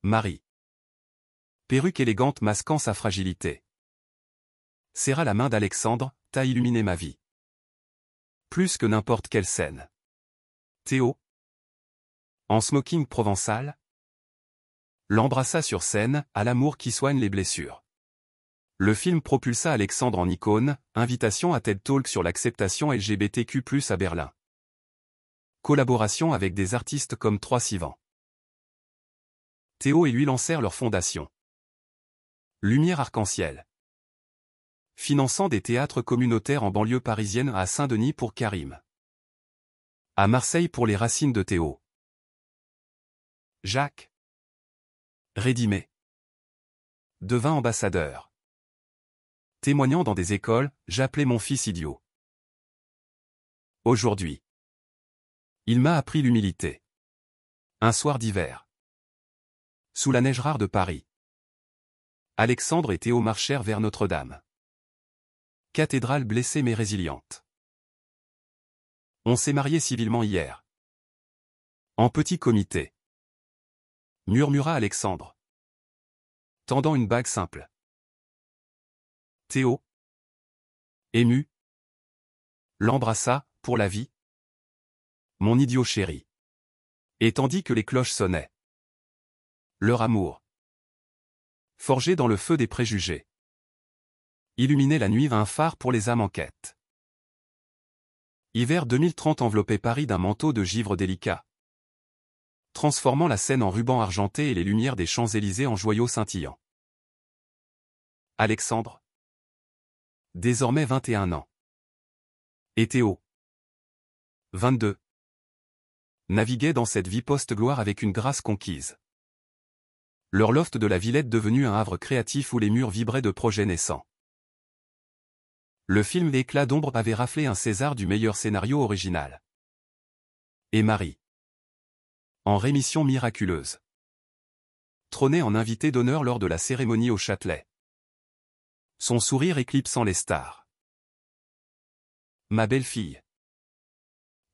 A: Marie, perruque élégante masquant sa fragilité, serra la main d'Alexandre, « T'as illuminé ma vie. Plus que n'importe quelle scène. » Théo, en smoking provençal, l'embrassa sur scène, à l'amour qui soigne les blessures. Le film propulsa Alexandre en icône, invitation à TED Talk sur l'acceptation LGBTQ+ à Berlin. Collaboration avec des artistes comme Troye Sivan. Théo et lui lancèrent leur fondation. Lumière arc-en-ciel. Finançant des théâtres communautaires en banlieue parisienne, à Saint-Denis pour Karim, à Marseille pour les Racines de Théo. Jacques, rédimé, devint ambassadeur. Témoignant dans des écoles, « J'appelais mon fils idiot. Aujourd'hui, il m'a appris l'humilité. » Un soir d'hiver, sous la neige rare de Paris, Alexandre et Théo marchèrent vers Notre-Dame. Cathédrale blessée mais résiliente. On s'est marié civilement hier. En petit comité, murmura Alexandre, tendant une bague simple. Théo, ému, l'embrassa, « Pour la vie, mon idiot chéri. » Et tandis que les cloches sonnaient, leur amour, forgé dans le feu des préjugés, illuminait la nuit, un phare pour les âmes en quête. Hiver 2030 enveloppait Paris d'un manteau de givre délicat, transformant la Seine en ruban argenté et les lumières des Champs-Élysées en joyaux scintillants. Alexandre, désormais 21 ans. Et Théo, 22. naviguaient dans cette vie post-gloire avec une grâce conquise. Leur loft de la Villette devenu un havre créatif où les murs vibraient de projets naissants. Le film L'éclat d'ombre avait raflé un César du meilleur scénario original. Et Marie, en rémission miraculeuse, trônait en invité d'honneur lors de la cérémonie au Châtelet. Son sourire éclipsant les stars. Ma belle-fille,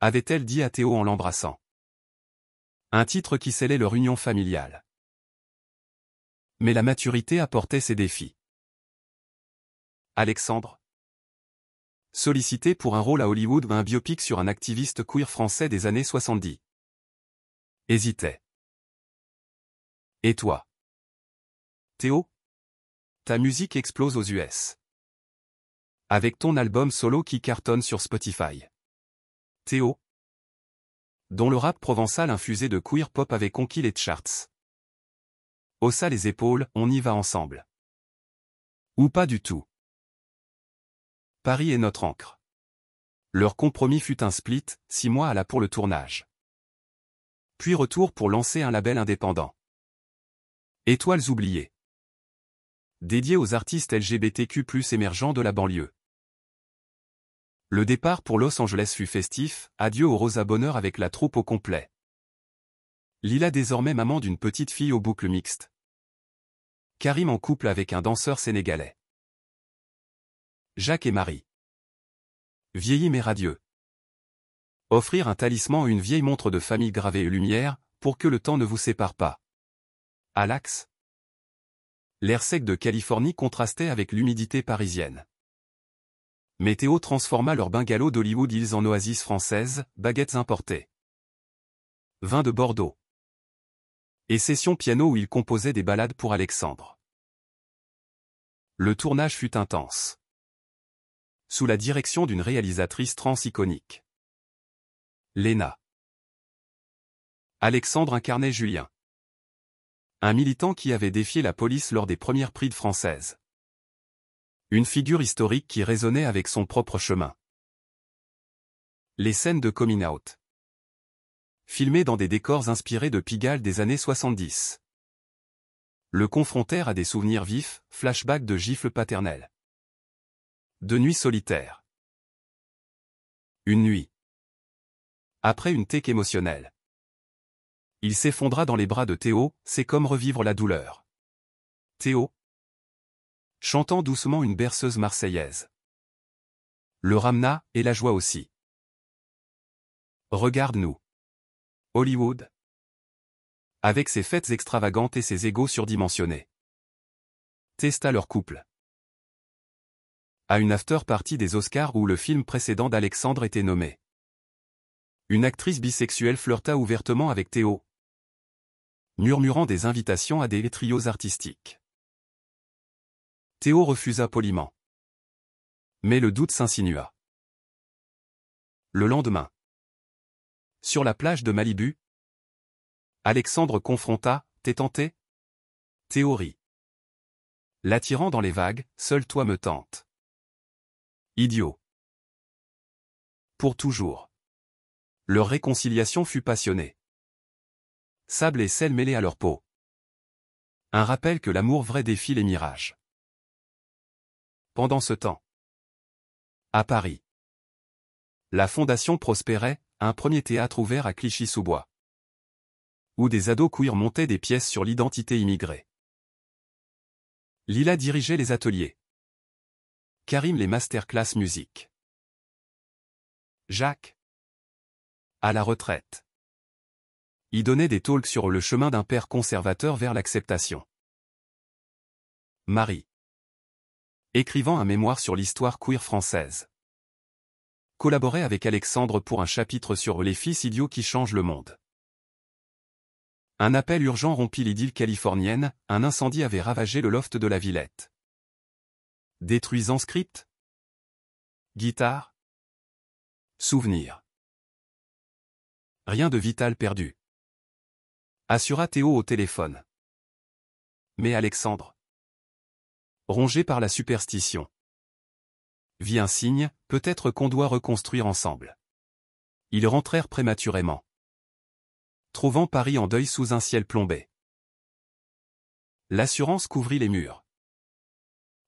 A: avait-elle dit à Théo en l'embrassant. Un titre qui scellait leur union familiale. Mais la maturité apportait ses défis. Alexandre, sollicité pour un rôle à Hollywood ou un biopic sur un activiste queer français des années 70. Hésitait. Et toi? Théo? Ta musique explose aux US. Avec ton album solo qui cartonne sur Spotify. Théo, dont le rap provençal infusé de queer pop avait conquis les charts. Haussa les épaules, on y va ensemble. Ou pas du tout. Paris est notre encre. Leur compromis fut un split, 6 mois à la pour le tournage. Puis retour pour lancer un label indépendant. Étoiles oubliées. Dédié aux artistes LGBTQ+ émergents de la banlieue. Le départ pour Los Angeles fut festif, adieu au Rosa Bonheur avec la troupe au complet. Lila désormais maman d'une petite fille aux boucles mixtes. Karim en couple avec un danseur sénégalais. Jacques et Marie. Vieilli mais radieux. Offrir un talisman ou une vieille montre de famille gravée et lumière, pour que le temps ne vous sépare pas. À l'Axe. L'air sec de Californie contrastait avec l'humidité parisienne. Météo transforma leur bungalow d'Hollywood Hills en oasis française, baguettes importées. Vin de Bordeaux. Et session piano où il composait des ballades pour Alexandre. Le tournage fut intense. Sous la direction d'une réalisatrice trans iconique. Léna. Alexandre incarnait Julien. Un militant qui avait défié la police lors des premières prides françaises. Une figure historique qui résonnait avec son propre chemin. Les scènes de coming out. Filmées dans des décors inspirés de Pigalle des années 70. Le confrontèrent à des souvenirs vifs, flashbacks de gifles paternelles. De nuits solitaires. Une nuit. Après une teck émotionnelle. Il s'effondra dans les bras de Théo, c'est comme revivre la douleur. Théo, chantant doucement une berceuse marseillaise. Le ramena, et la joie aussi. Regarde-nous. Hollywood. Avec ses fêtes extravagantes et ses égos surdimensionnés. Testa leur couple. À une after-party des Oscars où le film précédent d'Alexandre était nommé. Une actrice bisexuelle flirta ouvertement avec Théo, murmurant des invitations à des trios artistiques. Théo refusa poliment. Mais le doute s'insinua. Le lendemain. Sur la plage de Malibu, Alexandre confronta « T'es tenté ?» Théo rit. L'attirant dans les vagues, seul toi me tente. Idiot. Pour toujours. Leur réconciliation fut passionnée. Sable et sel mêlés à leur peau. Un rappel que l'amour vrai défie les mirages. Pendant ce temps. À Paris. La Fondation prospérait, un premier théâtre ouvert à Clichy-sous-Bois. Où des ados queer montaient des pièces sur l'identité immigrée. Lila dirigeait les ateliers. Karim les masterclass musique. Jacques. À la retraite. Y donnait des talks sur le chemin d'un père conservateur vers l'acceptation. Marie. Écrivant un mémoire sur l'histoire queer française. Collaborait avec Alexandre pour un chapitre sur les fils idiots qui changent le monde. Un appel urgent rompit l'idylle californienne, un incendie avait ravagé le loft de la Villette. Détruisant script. Guitare. Souvenir. Rien de vital perdu. Assura Théo au téléphone. Mais Alexandre, rongé par la superstition, vit un signe, peut-être qu'on doit reconstruire ensemble. Ils rentrèrent prématurément. Trouvant Paris en deuil sous un ciel plombé. L'assurance couvrit les murs.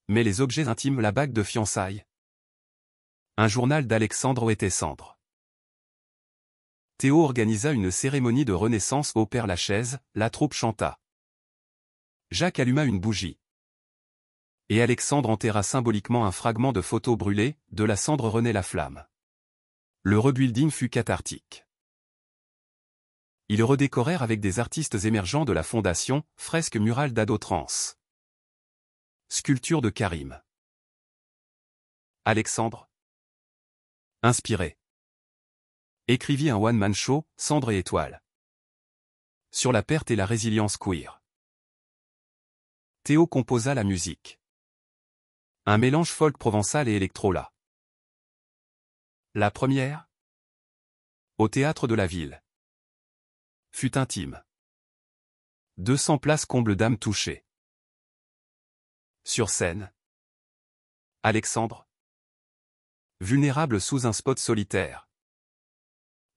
A: Mais les objets intimes, la bague de fiançailles. Un journal d'Alexandre était cendre. Théo organisa une cérémonie de renaissance au Père-Lachaise, la troupe chanta. Jacques alluma une bougie. Et Alexandre enterra symboliquement un fragment de photo brûlée, de la cendre renaît la flamme. Le rebuilding fut cathartique. Ils redécorèrent avec des artistes émergents de la fondation, fresque murale d'Ado Trans. Sculpture de Karim. Alexandre. Inspiré. Écrivit un one-man show, Cendre et étoiles. Sur la perte et la résilience queer. Théo composa la musique. Un mélange folk provençal et électrola. La première, au théâtre de la ville, fut intime. 200 places comble d'âmes touchées. Sur scène, Alexandre, vulnérable sous un spot solitaire,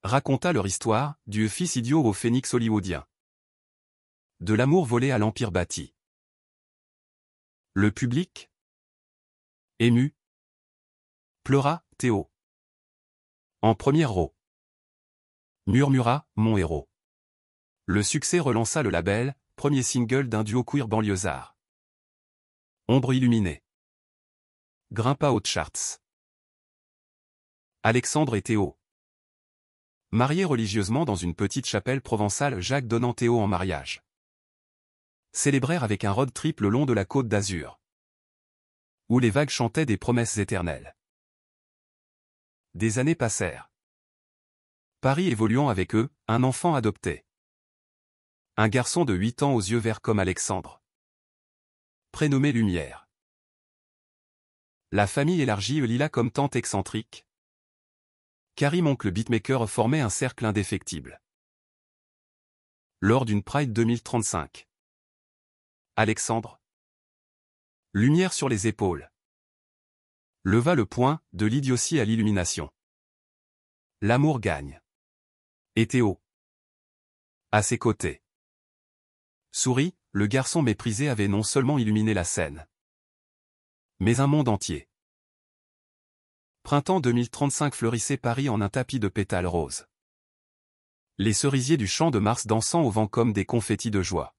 A: raconta leur histoire, du fils idiot au phénix hollywoodien. De l'amour volé à l'empire bâti. Le public, ému, pleura, Théo. En première row. Murmura, mon héros. Le succès relança le label, premier single d'un duo queer banlieusard. Ombre illuminée. Grimpa aux charts. Alexandre et Théo. Mariés religieusement dans une petite chapelle provençale, Jacques donnant Théo en mariage. Célébrèrent avec un road trip le long de la côte d'Azur. Où les vagues chantaient des promesses éternelles. Des années passèrent. Paris évoluant avec eux, un enfant adopté. Un garçon de 8 ans aux yeux verts comme Alexandre. Prénommé Lumière. La famille élargie Lila comme tante excentrique. Karim oncle beatmaker formait un cercle indéfectible. Lors d'une Pride 2035. Alexandre. Lumière sur les épaules. Leva le poing, de l'idiotie à l'illumination. L'amour gagne. Et Théo. À ses côtés. Souris, le garçon méprisé avait non seulement illuminé la scène, mais un monde entier. Printemps 2035 fleurissait Paris en un tapis de pétales roses. Les cerisiers du champ de Mars dansant au vent comme des confettis de joie.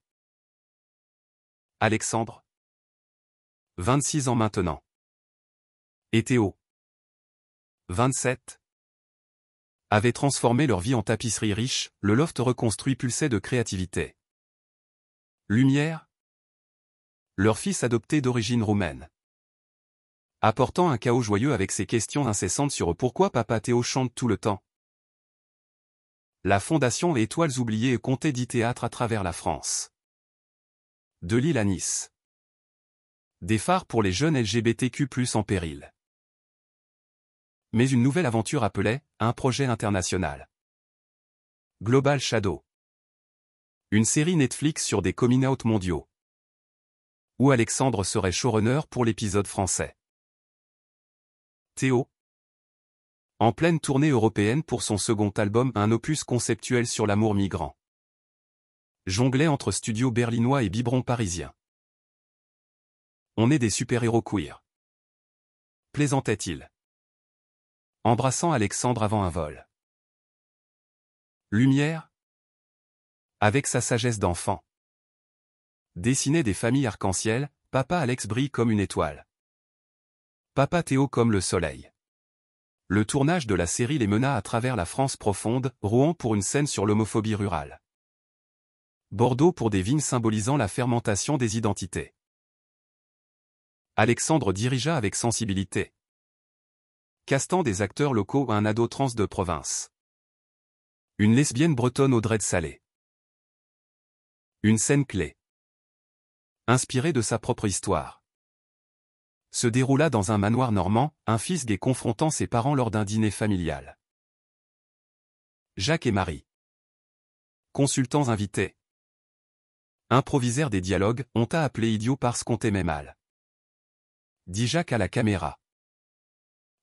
A: Alexandre. 26 ans maintenant. Et Théo. 27. Avaient transformé leur vie en tapisserie riche, le loft reconstruit pulsait de créativité. Lumière. Leur fils adopté d'origine roumaine. Apportant un chaos joyeux avec ses questions incessantes sur pourquoi papa Théo chante tout le temps. La fondation Étoiles oubliées comptait 10 théâtres à travers la France. De Lille à Nice. Des phares pour les jeunes LGBTQ+ en péril. Mais une nouvelle aventure appelait, un projet international. Global Shadow. Une série Netflix sur des coming-out mondiaux. Où Alexandre serait showrunner pour l'épisode français. Théo. En pleine tournée européenne pour son second album, un opus conceptuel sur l'amour migrant. Jonglait entre studios berlinois et biberons parisiens. On est des super-héros queer. Plaisantait-il. Embrassant Alexandre avant un vol. Lumière. Avec sa sagesse d'enfant. Dessinait des familles arc-en-ciel, papa Alex brille comme une étoile. Papa Théo comme le soleil. Le tournage de la série les mena à travers la France profonde, Rouen pour une scène sur l'homophobie rurale. Bordeaux pour des vignes symbolisant la fermentation des identités. Alexandre dirigea avec sensibilité. Castant des acteurs locaux à un ado trans de province. Une lesbienne bretonne au dread salé. Une scène clé. Inspirée de sa propre histoire. Se déroula dans un manoir normand, un fils gay confrontant ses parents lors d'un dîner familial. Jacques et Marie. Consultants invités. Improvisèrent des dialogues, on t'a appelé idiot parce qu'on t'aimait mal. Dit Jacques à la caméra.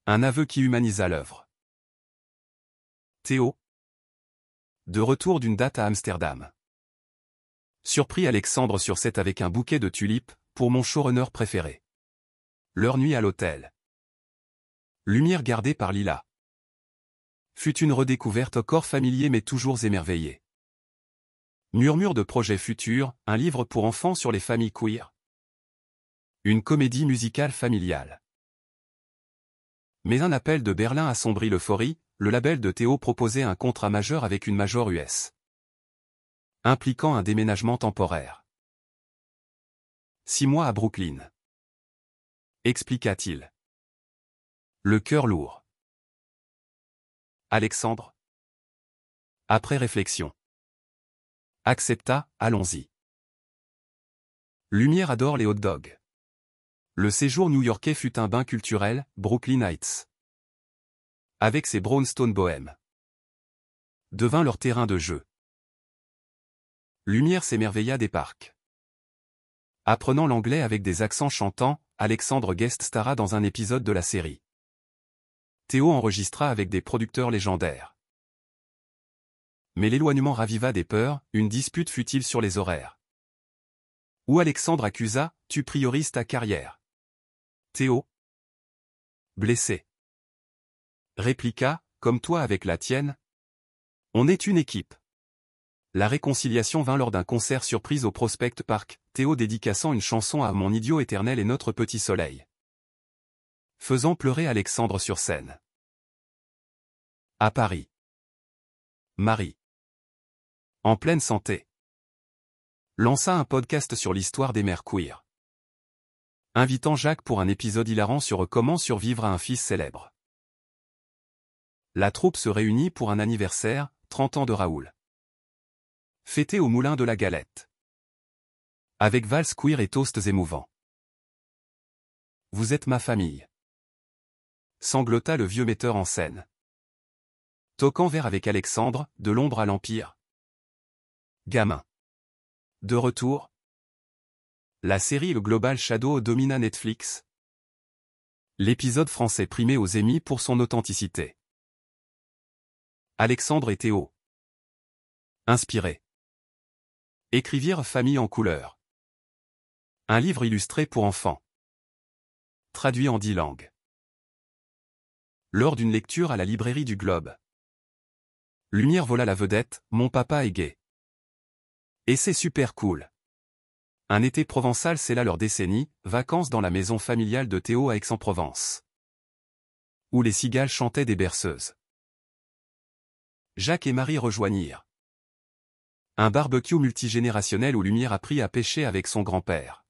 A: Un aveu qui humanisa l'œuvre. Théo. De retour d'une date à Amsterdam. Surpris Alexandre sur set avec un bouquet de tulipes, pour mon showrunner préféré. Leur nuit à l'hôtel. Lumière gardée par Lila. Fut une redécouverte au corps familier mais toujours émerveillé. Murmure de projets futurs, un livre pour enfants sur les familles queer. Une comédie musicale familiale. Mais un appel de Berlin assombrit l'euphorie, le label de Théo proposait un contrat majeur avec une major US. Impliquant un déménagement temporaire. 6 mois à Brooklyn. Expliqua-t-il. Le cœur lourd. Alexandre. Après réflexion. Accepta, allons-y. Lumière adore les hot dogs. Le séjour new-yorkais fut un bain culturel, Brooklyn Heights. Avec ses brownstones bohèmes. Devint leur terrain de jeu. Lumière s'émerveilla des parcs. Apprenant l'anglais avec des accents chantants, Alexandre guest stara dans un épisode de la série. Théo enregistra avec des producteurs légendaires. Mais l'éloignement raviva des peurs, une dispute fut-il sur les horaires. Où Alexandre accusa, tu priorises ta carrière. Théo, blessé, répliqua, comme toi avec la tienne. On est une équipe. La réconciliation vint lors d'un concert surprise au Prospect Park, Théo dédicaçant une chanson à Mon idiot éternel et notre petit soleil. Faisant pleurer Alexandre sur scène. À Paris. Marie. En pleine santé. Lança un podcast sur l'histoire des mères queer. Invitant Jacques pour un épisode hilarant sur comment survivre à un fils célèbre. La troupe se réunit pour un anniversaire, 30 ans de Raoul. Fêté au moulin de la Galette. Avec valse queer et toasts émouvants. Vous êtes ma famille. Sanglota le vieux metteur en scène. Toquant verre avec Alexandre, de l'ombre à l'Empire. Gamin. De retour. La série Le Global Shadow domina Netflix. L'épisode français primé aux Emmy pour son authenticité. Alexandre et Théo. Inspirés. Écrivirent Famille en couleur. Un livre illustré pour enfants. Traduit en 10 langues. Lors d'une lecture à la librairie du Globe. Lumière vola la vedette, mon papa est gay. Et c'est super cool. Un été provençal scella leur décennie, vacances dans la maison familiale de Théo à Aix-en-Provence. Où les cigales chantaient des berceuses. Jacques et Marie rejoignirent. Un barbecue multigénérationnel où Lumière apprit à pêcher avec son grand-père.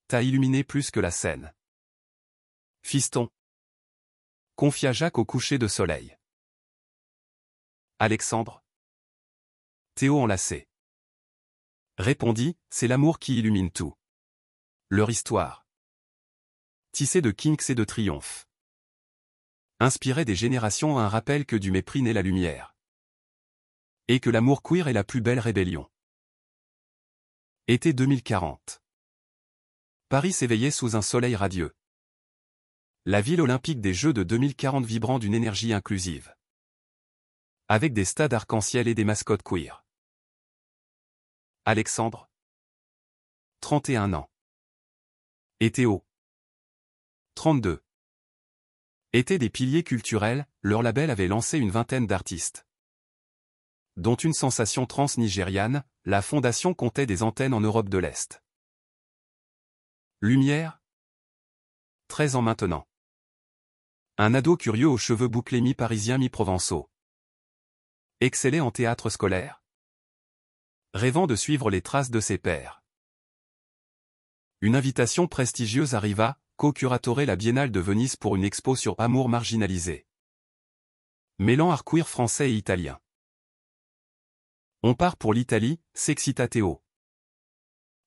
A: T'as illuminé plus que la scène. Fiston. Confia Jacques au coucher de soleil. Alexandre. Théo enlacé. Répondit, c'est l'amour qui illumine tout. Leur histoire. Tissée de kinks et de triomphes. Inspirait des générations un rappel que du mépris naît la lumière. Et que l'amour queer est la plus belle rébellion. Été 2040. Paris s'éveillait sous un soleil radieux. La ville olympique des Jeux de 2040 vibrant d'une énergie inclusive. Avec des stades arc-en-ciel et des mascottes queer. Alexandre. 31 ans. Et Théo. 32. Étaient des piliers culturels, leur label avait lancé une vingtaine d'artistes. Dont une sensation trans-nigériane, la fondation comptait des antennes en Europe de l'Est. Lumière. 13 ans maintenant. Un ado curieux aux cheveux bouclés mi-parisiens mi-provençaux. Excellait en théâtre scolaire. Rêvant de suivre les traces de ses pairs. Une invitation prestigieuse arriva, co-curatorer la Biennale de Venise pour une expo sur amour marginalisé. Mêlant art queer français et italien. On part pour l'Italie, s'excita Théo.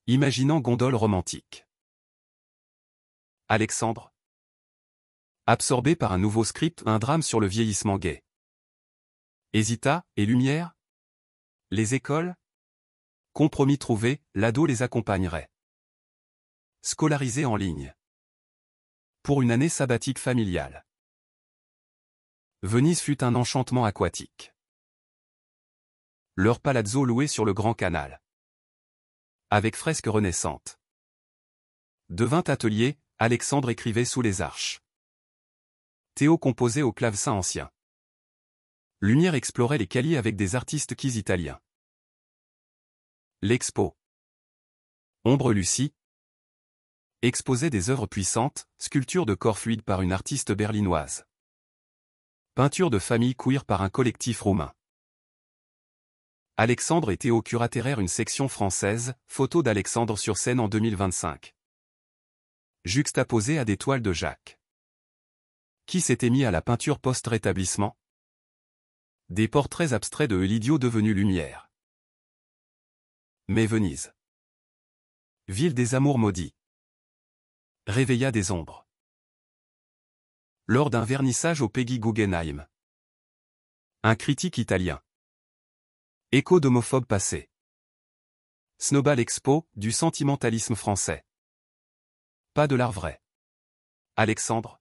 A: Imaginant gondole romantique. Alexandre. Absorbé par un nouveau script, un drame sur le vieillissement gay. Hésita, et Lumière? Les écoles? Compromis trouvé, l'ado les accompagnerait. Scolarisé en ligne. Pour une année sabbatique familiale. Venise fut un enchantement aquatique. Leur palazzo loué sur le Grand Canal. Avec fresques renaissantes. Devint atelier, Alexandre écrivait sous les arches. Théo composait au clavecin ancien. Lumière explorait les calis avec des artistes italiens. L'Expo. Ombre Lucie exposait des œuvres puissantes, sculptures de corps fluides par une artiste berlinoise. Peinture de famille queer par un collectif roumain. Alexandre et Théo curatèrent une section française, photo d'Alexandre sur scène en 2025. Juxtaposée à des toiles de Jacques. Qui s'était mis à la peinture post-rétablissement? Des portraits abstraits de l'idiot devenu lumière. Mais Venise. Ville des amours maudits. Réveilla des ombres. Lors d'un vernissage au Peggy Guggenheim. Un critique italien. Écho d'homophobes passés. Snowball Expo, du sentimentalisme français. Pas de l'art vrai. Alexandre.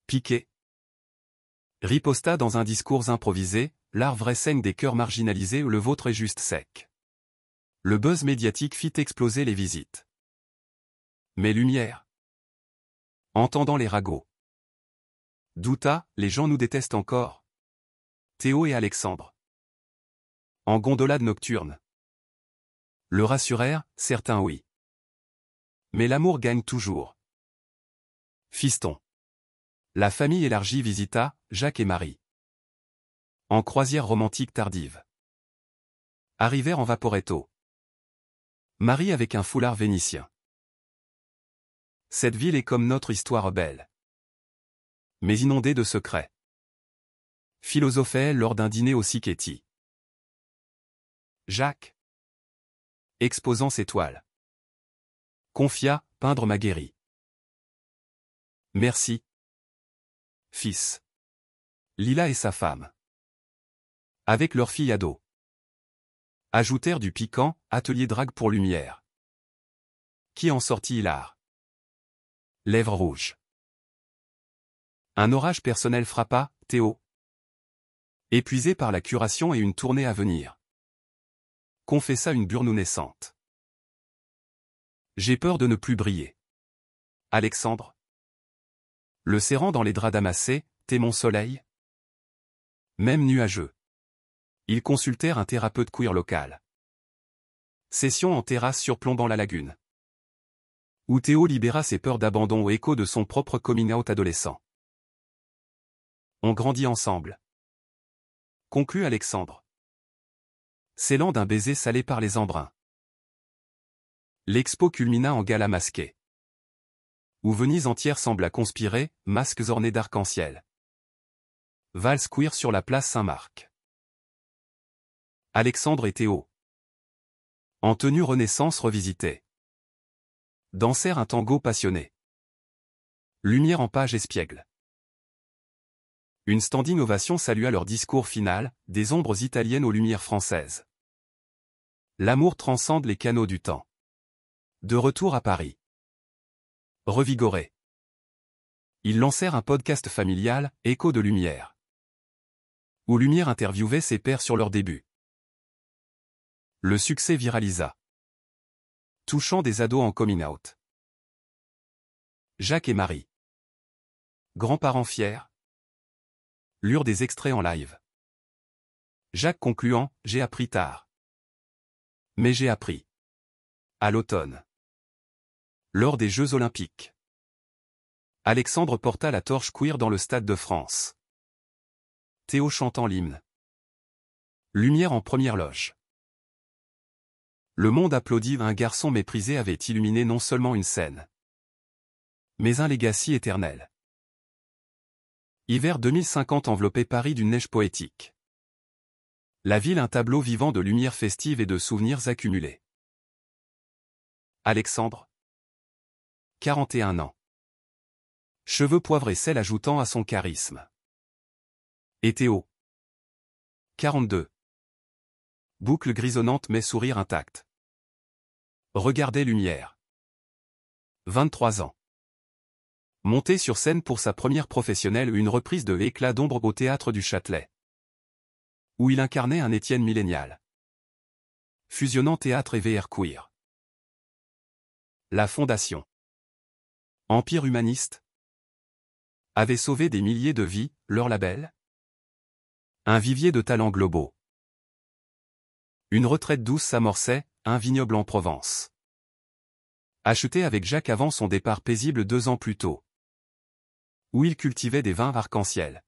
A: Piqué. Riposta dans un discours improvisé, l'art vrai saigne des cœurs marginalisés ou le vôtre est juste sec. Le buzz médiatique fit exploser les visites. Mais Lumière. Entendant les ragots. Douta, les gens nous détestent encore. Théo et Alexandre. En gondolade nocturne. Le rassurèrent, certains oui. Mais l'amour gagne toujours. Fiston. La famille élargie visita, Jacques et Marie. En croisière romantique tardive. Arrivèrent en Vaporetto. Marie avec un foulard vénitien. Cette ville est comme notre histoire belle. Mais inondée de secrets. Philosophait lors d'un dîner au Sicchetti. Jacques. Exposant ses toiles. Confia, peindre m'a guéri. Merci. Fils. Lila et sa femme. Avec leur fille ado. Ajoutèrent du piquant, atelier drague pour Lumière. Qui en sortit hilar. Lèvres rouges. Un orage personnel frappa, Théo. Épuisé par la curation et une tournée à venir. Confessa une burnou naissante. J'ai peur de ne plus briller. Alexandre. Le serrant dans les draps damassés, t'es mon soleil. Même nuageux. Ils consultèrent un thérapeute queer local. Session en terrasse surplombant la lagune. Où Théo libéra ses peurs d'abandon au écho de son propre coming out adolescent. On grandit ensemble. Conclut Alexandre. Scellant d'un baiser salé par les embruns. L'expo culmina en gala masqué. Où Venise entière sembla conspirer, masques ornés d'arc-en-ciel. Valse queer sur la place Saint-Marc. Alexandre et Théo. En tenue Renaissance revisitée. Dansèrent un tango passionné. Lumière en page espiègle. Une standing ovation salua leur discours final, des ombres italiennes aux lumières françaises. L'amour transcende les canaux du temps. De retour à Paris. Revigorés. Ils lancèrent un podcast familial, Écho de Lumière. Où Lumière interviewait ses pairs sur leurs débuts. Le succès viralisa. Touchant des ados en coming out. Jacques et Marie. Grands-parents fiers. Lurent des extraits en live. Jacques concluant, j'ai appris tard. Mais j'ai appris. À l'automne. Lors des Jeux Olympiques. Alexandre porta la torche queer dans le Stade de France. Théo chantant l'hymne. Lumière en première loge. Le monde applaudit, un garçon méprisé avait illuminé non seulement une scène, mais un legacy éternel. Hiver 2050 enveloppait Paris d'une neige poétique. La ville un tableau vivant de lumière festive et de souvenirs accumulés. Alexandre. 41 ans. Cheveux poivre et sel ajoutant à son charisme. Et Théo. 42. Boucle grisonnante mais sourire intact. Regardez Lumière. 23 ans. Monté sur scène pour sa première professionnelle, une reprise de Éclat d'ombre au théâtre du Châtelet. où il incarnait un Étienne millénial. Fusionnant théâtre et VR queer. La Fondation. Empire humaniste. Avait sauvé des milliers de vies, leur label. Un vivier de talents globaux. Une retraite douce s'amorçait, un vignoble en Provence. Acheté avec Jacques avant son départ paisible 2 ans plus tôt. Où il cultivait des vins arc-en-ciel.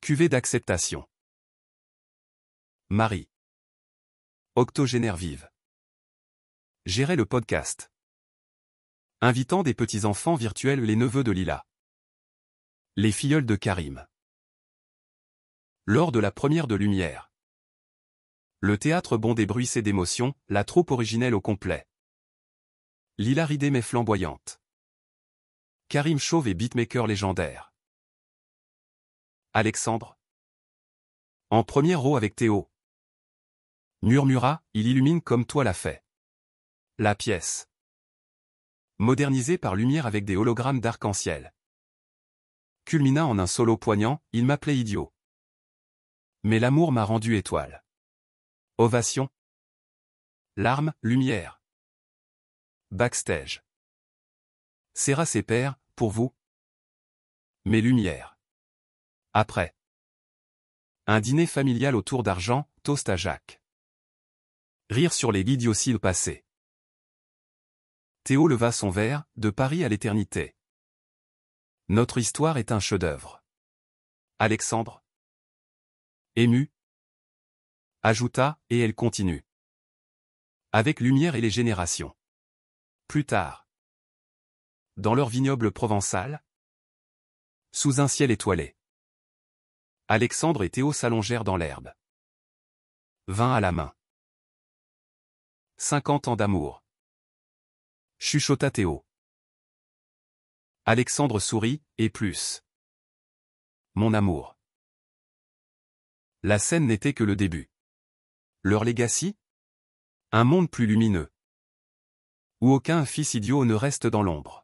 A: Cuvée d'acceptation. Marie. Octogénaire vive. Gérait le podcast. Invitant des petits-enfants virtuels, les neveux de Lila. Les filleuls de Karim. Lors de la première de Lumière. Le théâtre bondé bruissé d'émotions, la troupe originelle au complet. L'hilarité mais flamboyante. Karim chauve et beatmaker légendaire. Alexandre. En première row avec Théo. Murmura, il illumine comme toi l'a fait. La pièce. Modernisée par Lumière avec des hologrammes d'arc-en-ciel. Culmina en un solo poignant, il m'appelait idiot. Mais l'amour m'a rendu étoile. Ovation. Larmes, lumière. Backstage. Serra ses pairs, pour vous. Mais lumière. Après. Un dîner familial autour d'argent, toast à Jacques. Rire sur les l'idiotie passé. Théo leva son verre, de Paris à l'éternité. Notre histoire est un chef-d'œuvre. Alexandre. Ému. Ajouta, et elle continue. Avec Lumière et les générations. Plus tard. Dans leur vignoble provençal. Sous un ciel étoilé. Alexandre et Théo s'allongèrent dans l'herbe. Vin à la main. 50 ans d'amour. Chuchota Théo. Alexandre sourit, et plus. Mon amour. La scène n'était que le début. Leur legacy? Un monde plus lumineux. Où aucun fils idiot ne reste dans l'ombre.